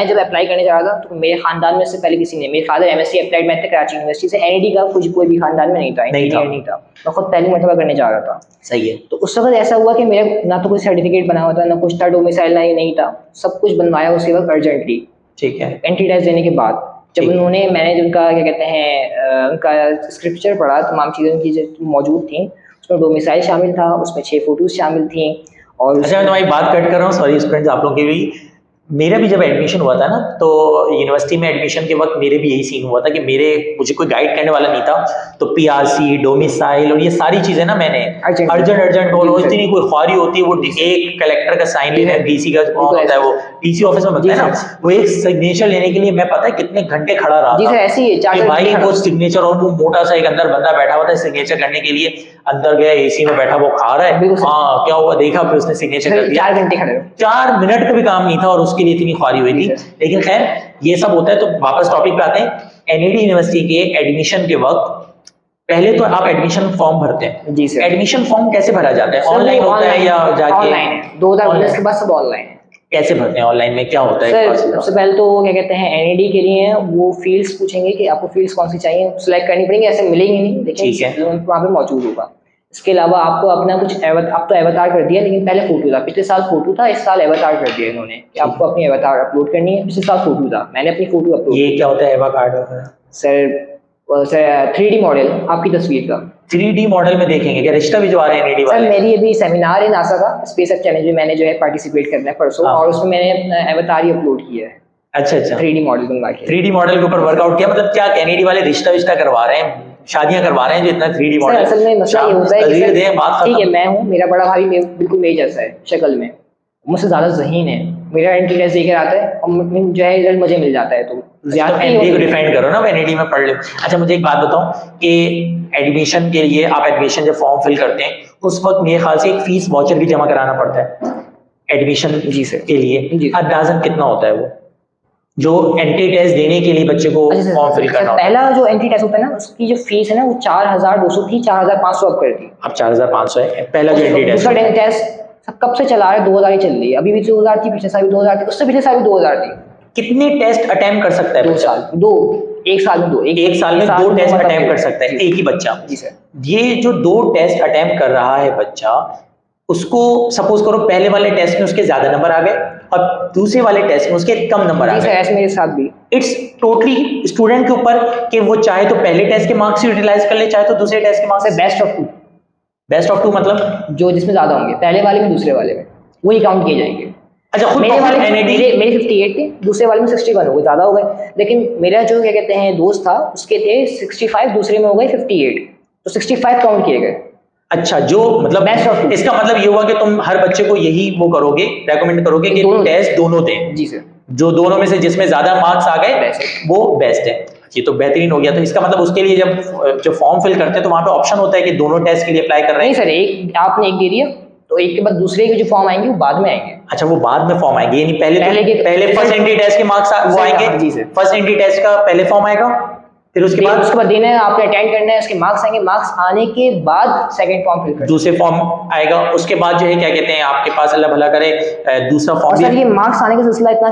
जब अप्लाई करने जा रहा था तो मेरे खानदान में से पहले किसी ने, मेरे फादर MSc अप्लाइड मैथ थे कराची यूनिवर्सिटी से, NED का कोई भी खानदान में नहीं था, नहीं था। मैं खुद पहली मरतबा करने जा रहा था। सही है। तो उस वक्त ऐसा हुआ कि मेरा ना तो कोई सर्टिफिकेट बना हुआ था, ना कुछ था, डोमिसाइल नहीं था, सब कुछ बनवाया उसी वक्त अर्जेंटली। ठीक है। एंट्री टेस्ट देने के बाद जब मैंने उनका क्या कहते हैं उनका स्क्रिप्चर पढ़ा, तमाम चीज़ें उनकी जो मौजूद थी, उसमें डोमिसाइल शामिल था, उसमें 6 फोटोज शामिल थी। और अच्छा, मैं तुम्हारी बात कट कर रहा हूँ, सॉरी स्टूडेंट्स आप लोगों की भी। मेरा भी जब एडमिशन हुआ था ना, तो यूनिवर्सिटी में एडमिशन के वक्त मेरे भी यही सीन हुआ था कि मुझे कोई गाइड करने वाला नहीं था। तो PRC, डोमिसाइल और ये सारी चीजें ना मैंने अर्जेंट बोलो, इतनी कोई ख्वारी होती है, वो एक कलेक्टर का साइन लेना है, DC का होता है, वो DC ऑफिस में होता है ना, वो एक सिग्नेचर लेने के लिए मैं पता है कितने घंटे खड़ा रहा था। ऐसे ही भाई वो सिग्नेचर, और वो मोटा सा एक अंदर बंदा बैठा हुआ था सिग्नेचर करने के लिए, अंदर गया AC में बैठा, वो खा रहा है, हाँ क्या हुआ देखा, फिर उसने सिग्नेचर कर दिया। 4 घंटे खड़े, 4 मिनट का भी काम नहीं था और उसके लिए इतनी ख्वारी हुई थी। लेकिन खैर ये सब होता है। तो वापस टॉपिक पे आते हैं। NED यूनिवर्सिटी के एडमिशन के वक्त पहले तो आप एडमिशन फॉर्म भरते हैं। जी सर। एडमिशन फॉर्म कैसे भरा जाता है? ऑनलाइन होता है या जाके? ऑनलाइन है, 2019 के बाद सब ऑनलाइन है। कैसे भरते हैं ऑनलाइन में, क्या होता है? सर सबसे पहले तो क्या कहते हैं NED के लिए वो फील्ड्स पूछेंगे कि आपको फील्ड्स कौन सी चाहिए, सिलेक्ट करनी पड़ेंगी, ऐसे मिलेंगी नहीं, लेकिन वहाँ पे मौजूद होगा। इसके अलावा आपको अपना कुछ अब तो एवतार कर दिया, लेकिन पहले फोटो था, पिछले साल फोटो था, इस साल एवतार कर दिया इन्होंने कि आपको अपनी एवतार अपलोड करनी है। पिछले साल फोटो था, मैंने अपनी फोटो अपलोड। ये क्या होता है एवतार? सर 3D मॉडल आपकी तस्वीर का। 3D मॉडल में देखेंगे क्या? रिश्ता भिजवा रहे हैं NED वाले? सर मेरी अभी सेमिनार है नासा का, स्पेस एक्स चैलेंज में मैंने जो है पार्टिसिपेट करना है परसों, और उसमें मैंने एवतार ही अपलोड किया है। अच्छा 3D मॉडल बनवा के, 3D मॉडल के ऊपर वर्कआउट किया। मतलब क्या NED वाले रिश्ता करवा रहे हैं, शादियां करवा रहे हैं जो इतना 3D मॉडल? असल में मसला ये होता है कि ठीक है, मैं हूँ, मेरा बड़ा भाई बिल्कुल मेरे जैसा है शक्ल में, मुझसे ज़्यादा ज़हीन है, मेरा एंट्री टेस्ट देकर आता है और जो है रिजल्ट मुझे मिल जाता है। तो NED को डिफाइन करो ना, NED में पढ़ लो। अच्छा मुझे एक बात बताओ कि एडमिशन के लिए आप एडमिशन जब फॉर्म फिल करते हैं उस वक्त मेरे ख्याल से एक फीस वाउचर भी जमा कराना पड़ता है एडमिशन के लिए। अंदाजन कितना होता है वो, जो एंट्री टेस्ट देने के लिए बच्चे को फॉर्म फिल करना? पहला जो एंट्री टेस्ट होता है ना, उसकी जो फीस है ना वो 4200 थी, 4500 अब कर दी। अब 4500 है पहला जो एंट्री टेस्ट। दूसरा टेस्ट कब से चला रहे हैं? 2000 ही चल रही है, अभी भी 2000 थी, पिछले साल भी 2000 थी, उससे पिछले साल भी 2000 थी। कितने टेस्ट अटेम्प्ट कर सकता है? 2 साल, एक साल में 2 टेस्ट अटेम्प्ट कर सकता है एक ही बच्चा। जी सर। ये जो 2 टेस्ट अटेम्प्ट कर रहा है बच्चा, उसको सपोज करो पहले वाले टेस्ट में उसके ज्यादा नंबर आ गए और दूसरे वाले टेस्ट में उसके कम नंबर आ गए। ऐसे मेरे साथ भी। इट्स टोटली स्टूडेंट के ऊपर कि वो चाहे तो पहले टेस्ट के मार्क्स यूटिलाइज कर ले, चाहे तो दूसरे टेस्ट के मार्क्स। बेस्ट ऑफ 2 मतलब जो जिसमें ज्यादा होंगे, पहले वाले में दूसरे वाले में, वही काउंट किए जाएंगे। अच्छा, मेरे 58 थे, दूसरे वाले में 61 हो गए, ज्यादा हो गए। लेकिन मेरा जो क्या कहते हैं दोस्त था, उसके थे 65, दूसरे में हो गए 58, तो 65 काउंट किए गए। अच्छा, जो मतलब इसका मतलब ये हुआ कि तुम हर बच्चे को यही वो करोगे, रेकमेंड करोगे कि टेस्ट दोनों दें। जी सर। जो दोनों में से जिसमें ज्यादा मार्क्स आ गए वो बेस्ट है। ये तो बेहतरीन हो गया। तो इसका मतलब उसके लिए जब फॉर्म फिल करते हैं तो वहां पे ऑप्शन होता है कि दोनों टेस्ट के लिए अप्लाई कर रहे हैं? नहीं सर, आपने एक दे दिया तो एक के बाद दूसरे के जो फॉर्म आएंगे वो बाद में आएंगे। अच्छा, वो बाद में फॉर्म आएंगे, यानी पहले फर्स्ट एंट्री टेस्ट के मार्क्स वो आएंगे। जी सर। फर्स्ट एंट्री टेस्ट का पहले फॉर्म आएगा, फिर उसके बाद देना है, आपने अटेंड करना है, उसके मार्क्स आएंगे, मार्क्स आने के बाद सेकंड फॉर्म फिल करना, दूसरे फॉर्म आएगा। उसके बाद जो है क्या कहते हैं आपके पास, अल्लाह भला करे, दूसरा फॉर्म। सर ये मार्क्स आने का सिलसिला इतना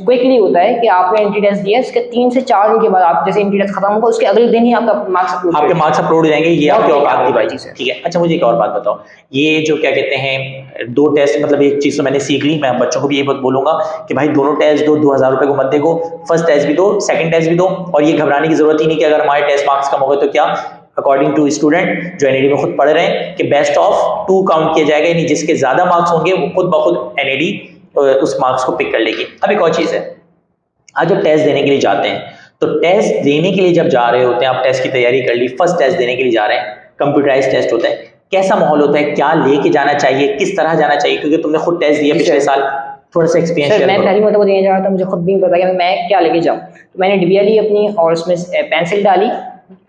क्विकली होता है कि आपने एंट्री टेस्ट दिया, इसके 3 से 4 दिन के बाद, आप जैसे एंट्री टेस्ट खत्म होगा उसके अगले दिन ही आपका मार्क्स अपलोड हो जाएंगे। ये आपके औकात की बात है, ठीक है। अच्छा, मुझे एक और बात बताओ, ये जो क्या कहते हैं 2 टेस्ट, मतलब एक चीज तो मैंने सीख ली, मैं बच्चों को भी ये बोलूंगा कि भाई दोनों टेस्ट दो, 2000 रुपए को मत देखो, फर्स्ट टेस्ट भी दो, सेकंड टेस्ट भी दो, और ये घबराने की जरूरत ही नहीं कि अगर हमारे टेस्ट मार्क्स कम हो गए तो क्या। अकॉर्डिंग टू स्टूडेंट जो NED में खुद पढ़ रहे हैं कि बेस्ट ऑफ 2 काउंट किया जाएगा, यानी जिसके ज्यादा मार्क्स होंगे वो खुद ब खुद NED उस मार्क्स को पिक कर लेगी। अब एक और चीज है, आज जब टेस्ट देने के लिए जाते हैं तो टेस्ट देने के लिए जब जा रहे होते हैं, आप टेस्ट की तैयारी कर ली, फर्स्ट टेस्ट देने के लिए जा रहे हैं, कंप्यूटराइज टेस्ट होता है, कैसा माहौल होता है, क्या लेके जाना चाहिए, किस तरह जाना चाहिए, क्योंकि तुमने खुद टेस्ट दिया पिछले साल, थोड़ा सा एक्सपीरियंस शेयर मैं करो। पहली मरतबा देने जा रहा था, मुझे खुद भी नहीं पता कि मैं क्या लेके जाऊँ। तो मैंने डिबिया ली अपनी और उसमें पेंसिल डाली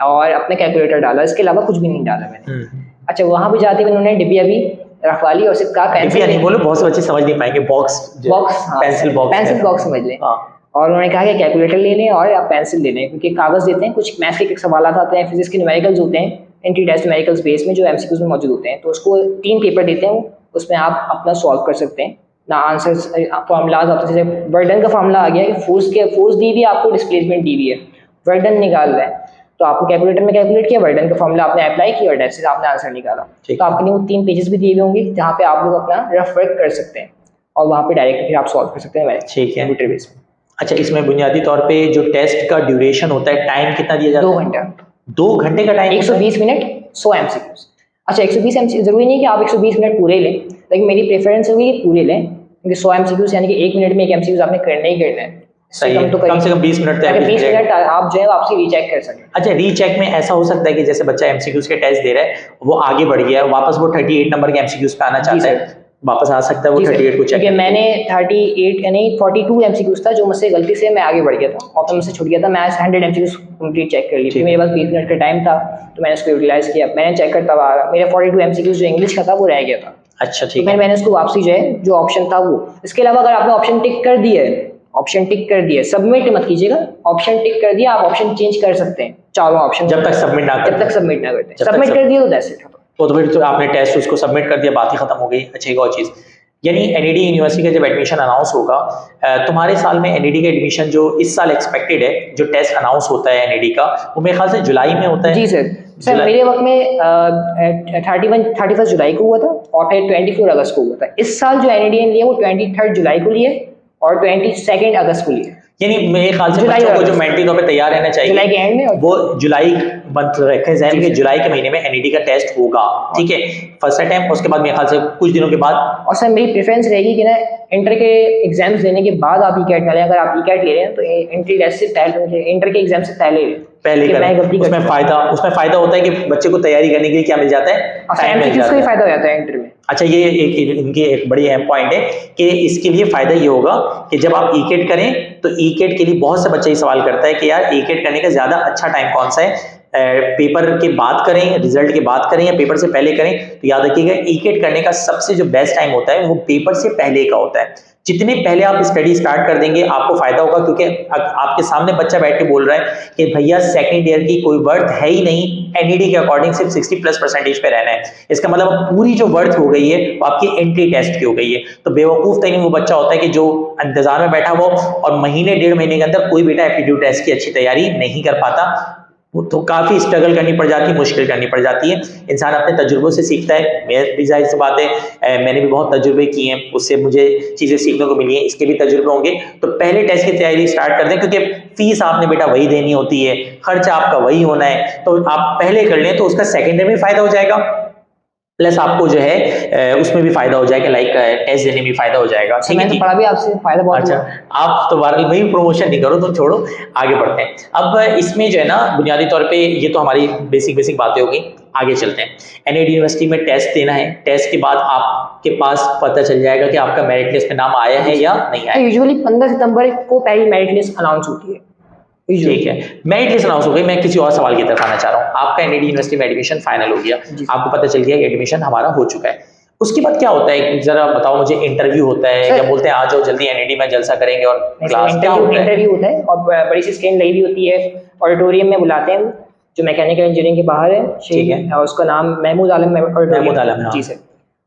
और अपना कैलकुलेटर डाला, इसके अलावा कुछ भी नहीं डाला मैंने। अच्छा, वहाँ पे जाते हुए उन्होंने डिबिया भी रखवा ली और सिर्फ कहा डिबिया पेंसिल नहीं बोलो, बहुत से बच्चे समझ नहीं पाएंगे, box pencil box, pencil box समझ लें। और उन्होंने कहा कि कैलकुलेटर ले लें और आप पेंसिल ले लें, क्योंकि कागज़ देते हैं, कुछ मैथ्स के सवाल आते हैं, फिजिक्स के न्यूमेरिकल्स होते हैं, एंट्री टेस्ट न्यूमेरिकल्स बेस में जो एमसीक्यूज में मौजूद होते हैं। तो उसको 3 पेपर देते हैं, उसमें आप अपना सॉल्व कर सकते हैं ना। आंसर्स फार्मूलाज आपसे, जैसे वर्डन का फार्मूला आ गया कि फोर्स दी हुई है आपको, डिस्प्लेसमेंट दी हुई है, वर्डन निकाल रहा है, तो आपको कैलकुलेटर में कैलकुलेट किया, वर्डन का फार्मूला आपने अप्लाई किया और डेट से आपने आंसर निकाला। तो आपके लिए वो 3 पेजेस भी दिए हुए होंगे जहाँ पे आप लोग अपना रफ वर्क कर सकते हैं और वहाँ पे डायरेक्ट फिर आप सॉल्व कर सकते हैं। ठीक है, कंप्यूटर बेस में। अच्छा, इसमें बुनियादी तौर पे जो टेस्ट का ड्यूरेशन होता है, टाइम कितना दिया जाता है? 2 घंटा। 2 घंटे का टाइम, 120 मिनट, 100 एमसीक्यूज। अच्छा, 120 एमसीक्यू जरूरी नहीं कि आप 120 मिनट पूरे लें, लेकिन मेरी प्रेफरेंस होगी कि पूरे लें, क्योंकि 100 एमसीक्यूज यानी कि 1 मिनट में एक एमसीक्यूज आपने करना ही करना है। कम से कम 20 मिनट तक, 20 मिनट आप जो है आपसे रीचेक कर सकते हैं। अच्छा, रीचेक में ऐसा हो सकता है कि जैसे बच्चा एमसीक्यूज के टेस्ट दे रहा है, वो आगे बढ़ गया है, वापस वो 38 नंबर के एमसीक्यूज पे आना चाहता है, वापस आ सकता है वो 38 को चेक करके। मैंने 38 यानी 42 एमसीक्यूज था जो मुझसे गलती से मैं आगे बढ़ गया था, और मुझसे छूट गया था। मैं 100 एमसीक्यूज कंप्लीट चेक कर ली थी, मेरे पास 20 मिनट का टाइम था, तो मैंने उसको यूटिलाइज किया। मैंने चेक करता हुआ मेरा 42 एमसीक्यूज जो इंग्लिश का था वो रह गया था। अच्छा, ठीक है। मैंने उसको वापसी जो है, जो ऑप्शन था वो, इसके अलावा अगर आपने ऑप्शन टिक कर दिया है, ऑप्शन टिक कर दिया, सबमिट मत कीजिएगा, ऑप्शन टिक कर दिया, आप ऑप्शन चेंज कर सकते हैं, चारों ऑप्शन, जब तक सबमिट ना करते, सबमिट कर दिया तो दैट्स इट। तो फिर तो आपने टेस्ट उसको सबमिट कर दिया, बात ही खत्म हो गई। अच्छा, एक और चीज़, यानी एनईडी यूनिवर्सिटी का जब एडमिशन अनाउंस होगा, तुम्हारे साल में एनईडी का एडमिशन जो इस साल एक्सपेक्टेड है, जो टेस्ट अनाउंस होता है एनईडी का, वो मेरे ख्याल से जुलाई में होता है। जी सर, मेरे वक्त में 31 जुलाई को हुआ था और फिर 24 अगस्त को हुआ था। इस साल जो एनईडी ने लिया वो 23 जुलाई को लिए और 22 अगस्त को लिए। यानी मेरे ख्याल से बच्चों को जो मेंटली तौर पे तैयार रहना चाहिए, जुलाई के एंड में, वो जुलाई मंथ रखें ज़हन में, जुलाई के महीने में एनईडी का टेस्ट होगा, ठीक है, फर्स्ट अटेम्प्ट। उसके बाद मेरे ख्याल से कुछ दिनों के बाद, और सर मेरी प्रेफरेंस रहेगी कि ना इंटर के एग्जाम्स देने के बाद आप ई-कैट ले लें। अगर आप ई-कैट ले रहे हैं तो एंट्री टेस्ट से पहले, इंटर के एग्जाम से पहले करें। उसमें फायदा होता है कि बच्चे को तैयारी करने के लिए क्या मिल जाता है, टाइम मिल जाता है, फायदा हो जाता है इंटर में। अच्छा, ये इनकी एक बड़ी अहम पॉइंट है कि इसके लिए फायदा ये होगा कि जब आप ई-कैट करें तो ई-कैट के लिए बहुत से बच्चे ये सवाल करता है कि यार ई-कैट करने का ज्यादा अच्छा टाइम कौन सा है, पेपर के बाद करें, रिजल्ट के बाद करें या पेपर से पहले करें। तो याद रखिएगा, ई-कैट करने का सबसे जो बेस्ट टाइम होता है वो पेपर से पहले का होता है। जितने पहले आप स्टडी स्टार्ट कर देंगे आपको फायदा होगा, क्योंकि आपके सामने बच्चा बैठ के बोल रहा है कि भैया सेकंड ईयर की कोई वर्थ है ही नहीं, एनईडी के अकॉर्डिंग सिर्फ 60+ % पे रहना है। इसका मतलब पूरी जो वर्थ हो गई है वो आपकी एंट्री टेस्ट की हो गई है। तो बेवकूफ तरीन वो बच्चा होता है कि जो इंतजार में बैठा हुआ और महीने 1.5 महीने के अंदर कोई बेटा एप्टीट्यूड टेस्ट की अच्छी तैयारी नहीं कर पाता, तो काफी स्ट्रगल करनी पड़ जाती है, मुश्किल करनी पड़ जाती है। इंसान अपने तजुर्बों से सीखता है, मेरे भी जाहिर सी बात है, मैंने भी बहुत तजुर्बे किए हैं, उससे मुझे चीजें सीखने को मिली हैं, इसके भी तजुर्बे होंगे। तो पहले टेस्ट की तैयारी स्टार्ट कर दें, क्योंकि फीस आपने बेटा वही देनी होती है, खर्चा आपका वही होना है, तो आप पहले कर लें तो उसका सेकेंड में फायदा हो जाएगा, प्लस आपको जो है उसमें भी फायदा हो जाएगा, लाइक टेस्ट देने में फायदा हो जाएगा। ठीक है, पढ़ा भी आपसे फायदा बहुत। अच्छा, आप तो बार भाई प्रमोशन नहीं करो, तुम छोड़ो, आगे बढ़ते हैं। अब इसमें जो है ना, बुनियादी तौर पे ये तो हमारी बेसिक बातें हो गई, आगे चलते हैं। एनईडी यूनिवर्सिटी में टेस्ट देना है, टेस्ट के बाद आपके पास पता चल जाएगा कि आपका मेरिट लिस्ट में नाम आया है या नहीं आया। यूजुअली 15 सितंबर को पहली मेरिट लिस्ट अनाउंस होती है। ठीक है, मेरिट लिस्ट अनाउंस हो गई। मैं किसी और सवाल की तरफ आना चाह रहा हूँ। आपका एनईडी यूनिवर्सिटी में एडमिशन फाइनल हो गया, आपको पता चल गया एडमिशन हमारा हो चुका है, उसके बाद क्या होता है, जरा बताओ मुझे। इंटरव्यू होता है या बोलते हैं आ जाओ जल्दी एनईडी में जलसा करेंगे, और क्लास क्या होता है? इंटरव्यू होता है और बड़ी सी स्क्रीन लगी हुई होती है, ऑडिटोरियम में बुलाते हैं, जो मैकेनिकल इंजीनियरिंग के बाहर है, ठीक है, और उसका नाम महमूद आलम ऑडिटोरियम, जी सर,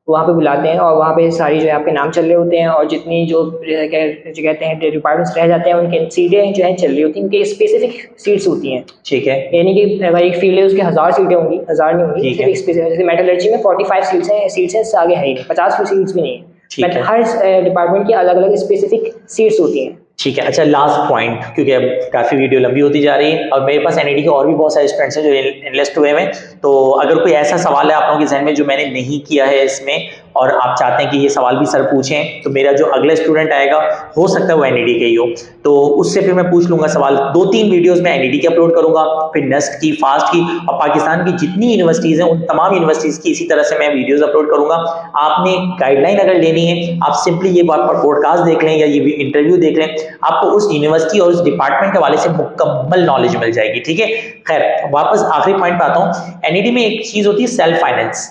वहाँ पे बुलाते हैं और वहाँ पे सारी जो है आपके नाम चल रहे होते हैं, और जितनी जो कहते हैं डिपार्टमेंट्स रह जाते हैं उनके सीटें जो है चल रही होती हैं, उनके स्पेसिफिक सीट्स होती हैं, ठीक है, यानी कि अगर एक फील्ड है उसकी 1000 सीटें होंगी, 1000 नहीं होंगी, जैसे मेटलर्जी में 45 सीट्स हैं, इससे आगे है ही नहीं, 50 सीट्स भी नहीं है, हर डिपार्टमेंट की अलग अलग स्पेसिफिक सीट्स होती हैं। ठीक है, अच्छा, लास्ट पॉइंट, क्योंकि अब काफ़ी वीडियो लंबी होती जा रही है और मेरे पास एनईडी के और भी बहुत सारे स्टूडेंट्स हैं जो इनलिस्ट हुए हैं, तो अगर कोई ऐसा सवाल है आप लोगों के जहन में जो मैंने नहीं किया है इसमें, और आप चाहते हैं कि ये सवाल भी सर पूछें, तो मेरा जो अगला स्टूडेंट आएगा हो सकता है वो एनईडी के ही हो, तो उससे फिर मैं पूछ लूंगा सवाल। 2-3 वीडियोस में एनईडी की अपलोड करूंगा, फिर नेस्ट की, फास्ट की, और पाकिस्तान की जितनी यूनिवर्सिटीज हैं उन तमाम यूनिवर्सिटीज की इसी तरह से मैं वीडियोस अपलोड करूंगा। आपने गाइडलाइन अगर लेनी है, आप सिंपली ये पॉडकास्ट देख लें या ये इंटरव्यू देख लें, आपको उस यूनिवर्सिटी और उस डिपार्टमेंट के हवाले से मुकम्मल नॉलेज मिल जाएगी। ठीक है, खैर वापस आखिरी पॉइंट पे आता हूँ। एनईडी में एक चीज होती है सेल्फ फाइनेंस।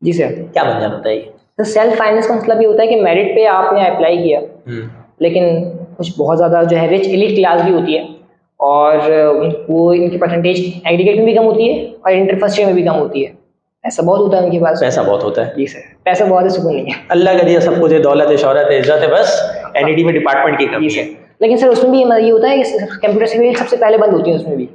जी सर। क्या बन जाता है? तो सेल्फ फाइनेंस का मतलब ये होता है कि मेरिट पे आपने अप्लाई किया, लेकिन कुछ बहुत ज़्यादा जो है रिच एलिट क्लास भी होती है, और वो इनकी परसेंटेज एग्रीगेट में भी कम होती है और इंटर फर्स्ट ईयर में भी कम होती है। ऐसा बहुत होता है उनके पास, पैसा बहुत होता है। जी सर, पैसा बहुत है, सुकून नहीं है। अल्लाह का दिया सब कुछ है, दौलत है, शोहरत है, इज्जत है, बस एनईडी में डिपार्टमेंट की कमी है। लेकिन सर उसमें भी ये होता है कि कंप्यूटर सर्टिफिकेट सबसे पहले बंद होती है उसमें भी,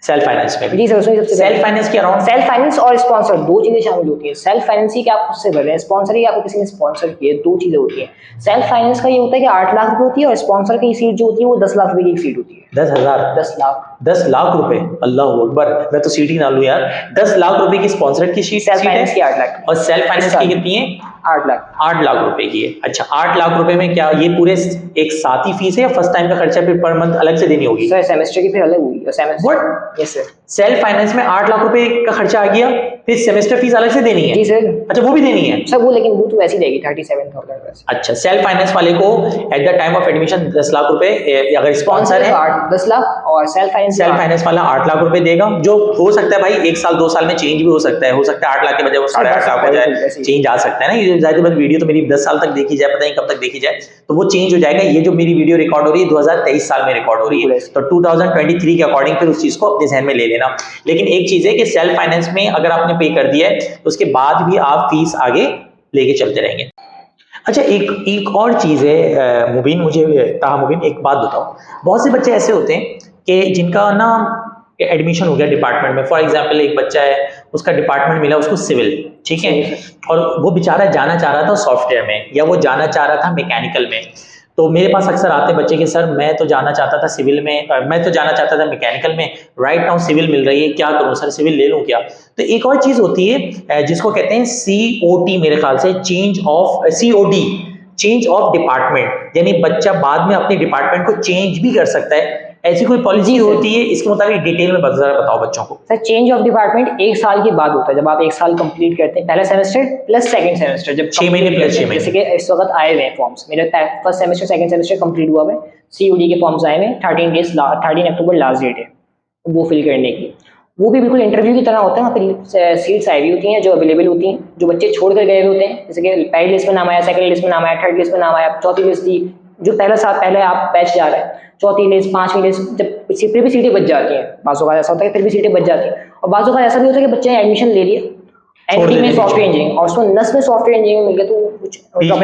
सेल्फ फाइनेंस में। जी सर, उसमें सबसे सेल्फ फाइनेंस के अराउंड सेल्फ फाइनेंस और स्पॉन्सर दो चीजें शामिल होती है। सेल्फ फाइनेंस ही कि आप खुद से भर रहे हैं, स्पॉन्सर ही आपको किसी ने स्पॉन्सर किया, दो चीजें होती है। सेल्फ फाइनेंस का ये होता है कि 8 लाख रुपए होती है, और स्पॉन्सर की सीट जो होती है वो 10 लाख रुपए की सीट होती है। 10,000? 10 लाख। 10 लाख रुपए, अल्लाह अकबर, मैं तो सीट ही ना लूं यार। 10 लाख रुपए की स्पॉन्सर की सीट, सेल्फ फाइनेंस की 8 लाख, और सेल्फ फाइनेंस की कितनी है? 8 लाख। 8 लाख रुपए की है। अच्छा, 8 लाख रुपए में क्या ये पूरे एक साथ ही फीस है या फर्स्ट टाइम का खर्चा फिर पर मंथ अलग से देनी होगी? सर सेमेस्टर की फिर अलग होगी। What? Yes sir. Self finance में 8 लाख रुपए का खर्चा आ गया, फिर सेमेस्टर फीस अलग से देनी है? जी सर। अच्छा, वो भी देनी है सर वो, लेकिन वो तो वैसी रहेगी 37,000। अच्छा, सेल्फ फाइनेंस वाले को at the time of admission 10 lakh रुपए, अगर स्पॉन्सर है 10 लाख, और सेल्फ फाइनेंस वाला 8 लाख रुपए देगा, जो हो सकता है भाई 1 साल 2 साल में चेंज भी हो सकता है। हो सकता है 8 लाख के बजाय वो 8.5 लाख हो जाए, चेंज आ सकता है ना। ये जाहिर बात, वीडियो तो मेरी 10 साल तक देखी जाए, पता नहीं कब तक देखी जाए, तो वो चेंज हो जाएगा। ये जो मेरी वीडियो रिकॉर्ड हो रही है 2023 साल में रिकॉर्ड हो रही है, तो 2023 के अकॉर्डिंग फिर उस चीज को अपने जहन में ले लेना। लेकिन एक चीज है कि सेल्फ फाइनेंस में अगर आपने पे कर दिया है तो उसके बाद भी आप फीस आगे लेके चलते रहेंगे। अच्छा, एक और चीज है मुबीन, मुबीन एक बात बताओ। बहुत से बच्चे ऐसे होते हैं कि जिनका ना एडमिशन हो गया डिपार्टमेंट में, फॉर एग्जांपल एक बच्चा है, उसका डिपार्टमेंट मिला उसको सिविल, ठीक है, और वो बेचारा जाना चाह रहा था सॉफ्टवेयर में, या वो जाना चाह रहा था मैकेनिकल में। तो मेरे पास अक्सर आते बच्चे कि सर मैं तो जाना चाहता था सिविल में, मैं तो जाना चाहता था मैकेनिकल में, राइट नाउ सिविल मिल रही है, क्या करूं सर, सिविल ले लूं क्या? तो एक और चीज होती है जिसको कहते हैं COT, मेरे ख्याल से चेंज ऑफ डिपार्टमेंट, यानी बच्चा बाद में अपने डिपार्टमेंट को चेंज भी कर सकता है। ऐसी कोई पॉलिसी होती है? इसके मुताबिक डिटेल में बताओ बच्चों को। सर चेंज ऑफ डिपार्टमेंट 1 साल के बाद होता है, जब आप 1 साल कंप्लीट करते हैं, पहला सेमेस्टर प्लस सेकंड सेमेस्टर, जब 6 महीने प्लस 6 महीने। जैसे कि इस वक्त आए हुए फॉर्म्स, मेरे first semester second semester complete हुआ है, COD के फॉर्म्स आए हैं, 13 अक्टूबर लास्ट डेट है वो फिल करने की। वो भी बिल्कुल इंटरव्यू की तरह होता है, वहाँ पे सीट्स आई हुई होती हैं जो अवेलेबल होती हैं, जो बच्चे छोड़ कर गए हुए होते हैं, जैसे कि पहली लिस्ट में नाम आया, सेकंड लिस्ट में नाम आया, थर्ड लिस्ट में नाम आया, चौथी लिस्ट थी, जो पहला साल पहले आप बैच जा रहे हैं, चौथी लिस्ट, 5वीं लिस्ट, जब फिर भी सीटें बच जाती हैं, बाज़ों का ऐसा होता है फिर भी सीटें बच जाती हैं, और बाज़ों का ऐसा भी होता है कि बच्चे ने एडमिशन ले लिया एनडी में सॉफ्टवेयर इंजीनियरिंग, और उसको नस में सॉफ्टवेयर इंजीनियरिंग मिल गया, तो कुछ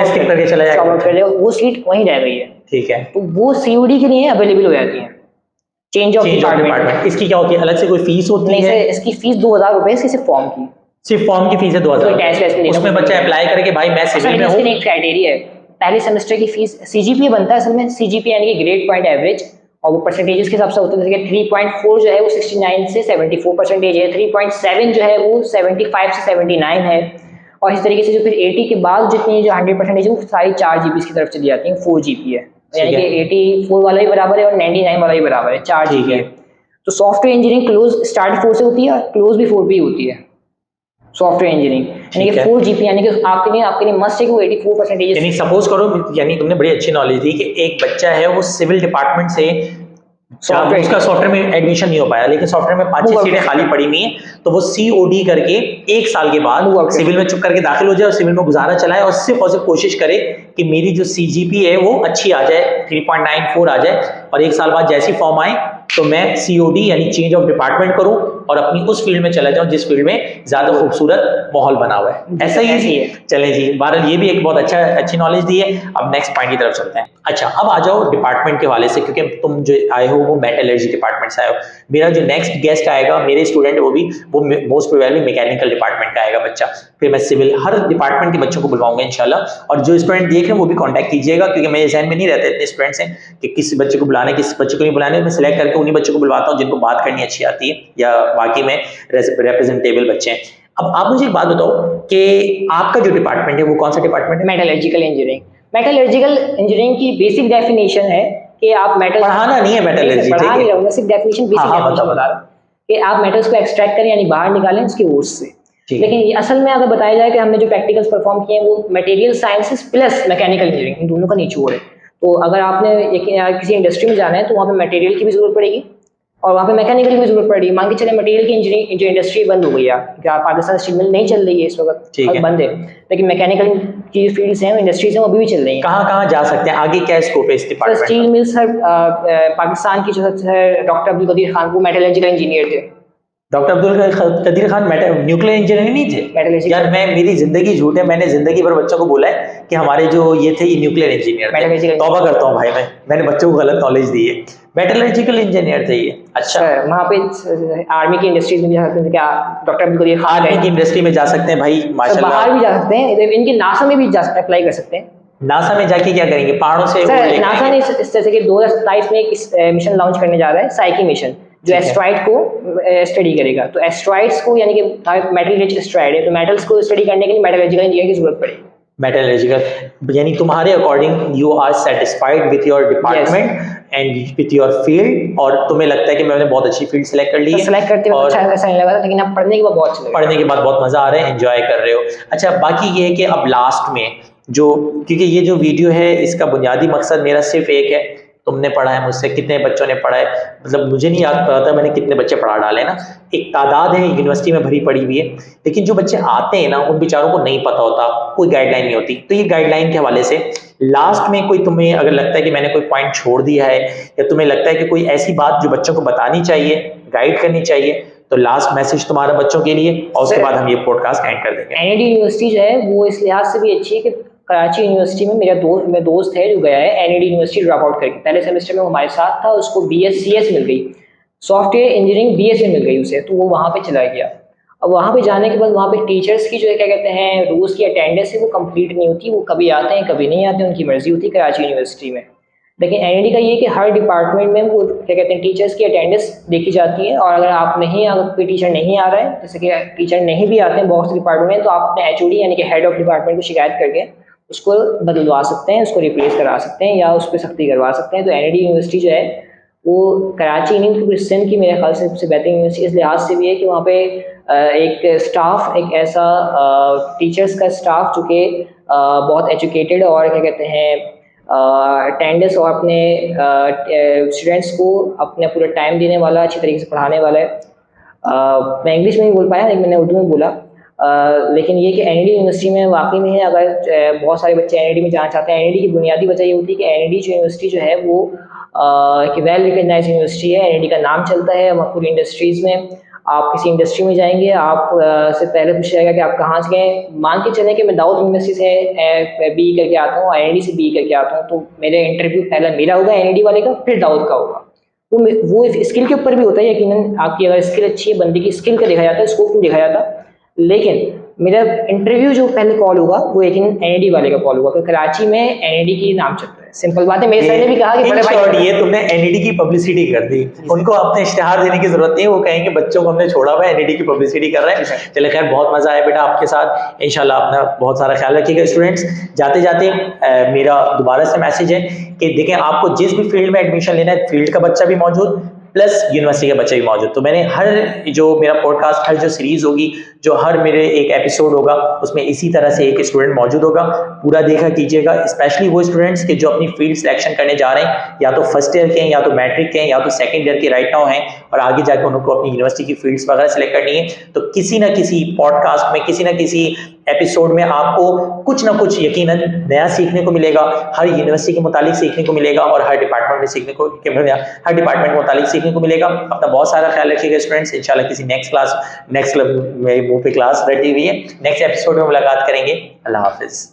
स्किप करके चला जाएगा, वो सीट वहीं रह गई है, ठीक है, तो वो COD के लिए अवेलेबल हो जाती है। चेंज ऑफ डिपार्टमेंट, इसकी क्या होती है? अलग से कोई फीस होती है? इसकी फीस 2,000 रुपए है, सिर्फ फॉर्म की, सिर्फ फॉर्म की फीस है 2,000। उसमें बच्चा अप्लाई करके भाई मैं सिविल में हूं, एक क्राइटेरिया है, पहले सेमेस्टर की फीस CGPA बनता है असल में, CGPA यानी कि ग्रेड पॉइंट एवरेज, और वो परसेंटेजेस के हिसाब से होता है, जैसे कि 3.4 जो है वो 69 से 74% है, 3.7 जो है वो 75 से 79 है, और इस तरीके से जो फिर 80 के बाद जितनी जो 100% है वो सारी 4 GB की तरफ चली जाती है, 4 GB है, यानी कि 84 वाला भी बराबर है और 99 वाला भी बराबर है, 4 GB है। तो सॉफ्टवेयर इंजीनियरिंग क्लोज स्टार्ट 4 से होती है और क्लोज भी 4 पे होती है सॉफ्टवेयर इंजीनियरिंग, यानी कि 4 GB, यानी कि आपके लिए मस्ट है कि वो 84%। यानी सपोज करो, यानी तुमने बड़ी अच्छी नॉलेज दी कि एक बच्चा है वो सिविल डिपार्टमेंट से उसका सॉफ्टवेयर में एडमिशन नहीं हो पाया, लेकिन सॉफ्टवेयर में 5-6 सीटें खाली पड़ी हुई हैं, तो वो COD करके 1 साल के बाद सिविल में चुप करके दाखिल हो जाए और सिविल में गुजारा चलाए, और सिर्फ और सिर्फ कोशिश करे कि मेरी जो CGPA है वो अच्छी आ जाए, 3.94 आ जाए, और 1 साल बाद जैसी फॉर्म आए तो मैं COD यानी चेंज ऑफ डिपार्टमेंट करूं और अपनी उस फील्ड में चला जाऊं जिस फील्ड में ज्यादा खूबसूरत माहौल बना हुआ है। ऐसा ही है। चलें जी, बहरहाल ये भी एक बहुत अच्छी नॉलेज दी है। अब नेक्स्ट पॉइंट की तरफ चलते हैं। अच्छा, अब आ जाओ डिपार्टमेंट के हवाले से, क्योंकि तुम जो आए हो वो मेटलर्जी डिपार्टमेंट से आए हो। मेरा जो नेक्स्ट गेस्ट आएगा, मेरे स्टूडेंट वो मोस्ट प्रोबेबली मैकेनिकल डिपार्टमेंट का आएगा बच्चा, फिर मैं सिविल, हर डिपार्टमेंट के बच्चों को बुलवाऊंगा इंशाल्लाह। और जो स्टूडेंट देख रहे हैं वो भी कॉन्टैक्ट कीजिएगा, क्योंकि मेरे जहन में नहीं रहते इतने स्टूडेंट्स हैं कि किस बच्चे को बुलाने किस बच्चे को नहीं बुलाने। मैं सिलेक्ट करके उन्हीं बच्चों को बुलवाता हूँ जिनको बात करनी अच्छी आती है या बाकी में रिप्रेजेंटेबल बच्चे हैं। अब आप मुझे एक बात बताओ कि आपका जो डिपार्टमेंट है वो कौन सा डिपार्टमेंट है? Metallurgical engineering. मेटलर्जिकल इंजीनियरिंग की बेसिक डेफिनेशन है कि आप मेटल पढ़ाना नहीं है मेटलर्जी, ठीक पढ़ा नहीं है? रहा हूँ, मैं सिर्फ डेफिनेशन बेसिक हाँ, डेफिनेशन बता रहा हूँ कि आप मेटल्स को एक्सट्रैक्ट करें यानी बाहर निकालें उसके ओर्स से। ठीक है। लेकिन ये असल में अगर बताया जाए कि हमने जो प्रैक्टिकल्स परफॉर्म किए हैं वो material sciences plus mechanical engineering in दोनों का निचोड़ है। तो अगर आपने किसी इंडस्ट्री में जाना है तो वहाँ पे मटेरियल की भी जरूरत पड़ेगी और वहाँ पे मैकेनिकल की भी जरूरत पड़ेगी। मान के चले मटेरियल की इंजीनियरिंग जो इंडस्ट्री बंद हो गई है, क्या पाकिस्तान स्टील मिल नहीं चल रही है इस वक्त, ठीक है। बंद है, लेकिन मैकेनिकल की फील्ड्स हैं, इंडस्ट्रीज हैं, वो अभी भी चल रही हैं। कहाँ कहाँ जा सकते हैं, आगे क्या स्कोप है इस सर डिपार्टमेंट स्टील का? मिल सर पाकिस्तान की जो है डॉक्टर अब्दुल कदीर खान वो मेटलर्जिकल इंजीनियर थे। Doctor Abdul Qadeer Khan nuclear engineer नहीं थे? Metallurgical- यार मैं, मेरी जिंदगी झूठ है, मैंने जिंदगी भर बच्चों को बोला है कि हमारे जो ये थे ये न्यूक्लियर इंजीनियर थे। Metallurgical- तौबा करता हूँ भाई, मैंने बच्चों को गलत नॉलेज दी है। मेटलर्जिकल इंजीनियर थे ये? अच्छा। सर वहाँ पे आर्मी की इंडस्ट्रीज में जा सकते हैं, क्या डॉक्टर अब्दुल कदीर खान आर्मी की इंडस्ट्री में जा सकते हैं भाई, सर माशाल्लाह। बाहर भी जा सकते हैं, इनके नासा में भी जा अप्लाई कर सकते हैं। नासा में जाके क्या करेंगे, पहाड़ों से वो सर लेके नासा आएंगे? ने इस तरह से कि 2027 में एक मिशन लॉन्च करने जा रहा है, साइकी मिशन, जो ठीक है। एस्ट्रॉइड को स्टडी करेगा। तो एस्ट्रॉइड्स को यानी कि मेटल रिच एस्ट्रॉइड है तो मेटल्स को स्टडी करने के लिए मेटलर्जिकल इंजीनियर की जरूरत पड़ेगी। मेटलर्जिकल यानी तुम्हारे according you are satisfied with your department and with your field, और तुम्हें लगता है कि मैंने बहुत अच्छी फील्ड सेलेक्ट कर ली है? सेलेक्ट करते हुए और अच्छा ऐसा नहीं लगा था, लेकिन अब पढ़ने के बाद बहुत अच्छा लगा। पढ़ने के बाद बहुत मजा आ रहा है, एंजॉय कर रहे हो। अच्छा, बाकी ये है कि अब लास्ट में जो, क्योंकि ये जो वीडियो है इसका बुनियादी मकसद मेरा सिर्फ एक है, तुमने पढ़ा है मुझसे, कितने बच्चों ने पढ़ा है, मतलब मुझे नहीं याद पता था मैंने कितने बच्चे पढ़ा डाले ना, एक तादाद है यूनिवर्सिटी में भरी पड़ी हुई है, लेकिन जो बच्चे आते हैं ना उन बेचारों को नहीं पता होता, कोई गाइडलाइन नहीं होती। तो ये गाइडलाइन के हवाले से लास्ट में कोई तुम्हें अगर लगता है कि मैंने कोई पॉइंट छोड़ दिया है, या तुम्हें लगता है कि कोई ऐसी बात जो बच्चों को बतानी चाहिए, गाइड करनी चाहिए, तो लास्ट मैसेज तुम्हारा बच्चों के लिए, और उसके बाद हम ये पॉडकास्ट एंड कर देंगे। एनआईडी यूनिवर्सिटी जो है वो इस लिहाज से भी अच्छी है कि कराची यूनिवर्सिटी में मेरा दोस्त है जो गया है एनआईडी यूनिवर्सिटी ड्रॉप आउट करके, पहले सेमेस्टर में वो हमारे साथ था, उसको BScs मिल गई, सॉफ्टवेयर इंजीनियरिंग BS में मिल गई उसे, तो वो वहाँ पे चला गया। अब वहाँ पे जाने के बाद वहाँ पे टीचर्स की जो है क्या कहते हैं रोज़ की अटेंडेंस है वो कंप्लीट नहीं होती, वो कभी आते हैं कभी नहीं आते, उनकी मर्जी होती है कराची यूनिवर्सिटी में। लेकिन एनआईडी का ये कि हर डिपार्टमेंट में वो क्या कहते हैं टीचर्स की अटेंडेंस देखी जाती है, और अगर कोई टीचर नहीं आ रहा है, जैसे कि टीचर नहीं भी आते हैं बहुत से डिपार्टमेंट में, तो आप अपने HOD यानी कि हेड ऑफ डिपार्टमेंट को शिकायत करके उसको बदलवा सकते हैं, उसको रिप्लेस करा सकते हैं या उस पर सख्ती करवा सकते हैं। तो एनआईडी यूनिवर्सिटी जो है वो कराची नहीं क्योंकि सिंध की मेरे ख्याल से सबसे बेहतरीन यूनिवर्सिटी इस लिहाज से भी है कि वहाँ पे एक स्टाफ, एक ऐसा टीचर्स का स्टाफ जो कि बहुत एजुकेटेड और क्या कहते हैं अटेंडेंस और अपने स्टूडेंट्स को अपना पूरा टाइम देने वाला, अच्छी तरीके से पढ़ाने वाला है। मैं इंग्लिश में नहीं बोल पाया लेकिन मैंने उर्दू में बोला। लेकिन ये कि एनआईडी यूनिवर्सिटी में वाकई में है, अगर बहुत सारे बच्चे एनआईडी में जाना चाहते हैं, एनआईडी की बुनियादी वजह ये होती है कि एनआईडी जो यूनिवर्सिटी जो है वो कि वेल रिकग्नाइज यूनिवर्सिटी है, एनआईडी का नाम चलता है वहाँ पूरी इंडस्ट्रीज़ में। आप किसी इंडस्ट्री में जाएंगे, आप से पहले पूछा जाएगा कि आप कहाँ से गए। मान के चलें कि मैं दाऊद यूनिवर्सिटी से BE करके आता हूँ, एनआईडी से BE करके आता हूँ, तो मेरा इंटरव्यू पहला मेरा होगा एनआईडी वाले का, फिर दाऊद का होगा। वो स्किल के ऊपर भी होता है, यकीनन आपकी अगर स्किल अच्छी है, बंदे की स्किल का देखा जाता है, स्कोप नहीं देखा जाता। लेकिन मेरा इंटरव्यू जो पहले कॉल होगा वो यकीनन एनआईडी वाले का कॉल होगा, क्योंकि कराची में एनआईडी की नाम चलता है। सिंपल बात है, मेरे सर ने भी कहा कि बड़े भाई ये तुमने एनआईडी की पब्लिसिटी कर दी, उनको अपने इश्तिहार देने की जरूरत नहीं है, वो कहेंगे बच्चों को हमने छोड़ा हुआ है, एनआईडी की पब्लिसिटी कर रहे हैं। चले खैर, बहुत मजा आया बेटा आपके साथ, इंशाल्लाह अपना बहुत सारा ख्याल रखिएगा। स्टूडेंट्स, जाते जाते मेरा दोबारा से मैसेज है कि देखें, आपको जिस भी फील्ड में एडमिशन लेना है, फील्ड का बच्चा भी मौजूद प्लस यूनिवर्सिटी के बच्चे भी मौजूद। तो मैंने हर जो मेरा पॉडकास्ट, हर जो सीरीज होगी, जो हर मेरे एक एपिसोड होगा, उसमें इसी तरह से एक स्टूडेंट मौजूद होगा, पूरा देखा कीजिएगा। स्पेशली वो स्टूडेंट्स के जो अपनी फील्ड सिलेक्शन करने जा रहे हैं, या तो फर्स्ट ईयर के हैं, या तो मैट्रिक के हैं, या तो सेकंड ईयर के राइट नाउ हैं, और आगे जाकर उनको अपनी यूनिवर्सिटी की फील्ड्स वगैरह सिलेक्ट करनी है, तो किसी ना किसी पॉडकास्ट में, किसी ना किसी एपिसोड में आपको कुछ ना कुछ यकीनन नया सीखने को मिलेगा, हर यूनिवर्सिटी के मुतालिक सीखने को मिलेगा, और हर डिपार्टमेंट में सीखने को, हर डिपार्टमेंट के मुतालिक सीखने को मिलेगा। अपना बहुत सारा ख्याल रखिएगा स्टूडेंट्स। इंशाल्लाह किसी नेक्स्ट में मुंह पे क्लास रेडी हुई है, नेक्स्ट एपिसोड में मुलाकात करेंगे। अल्लाह हाफिज।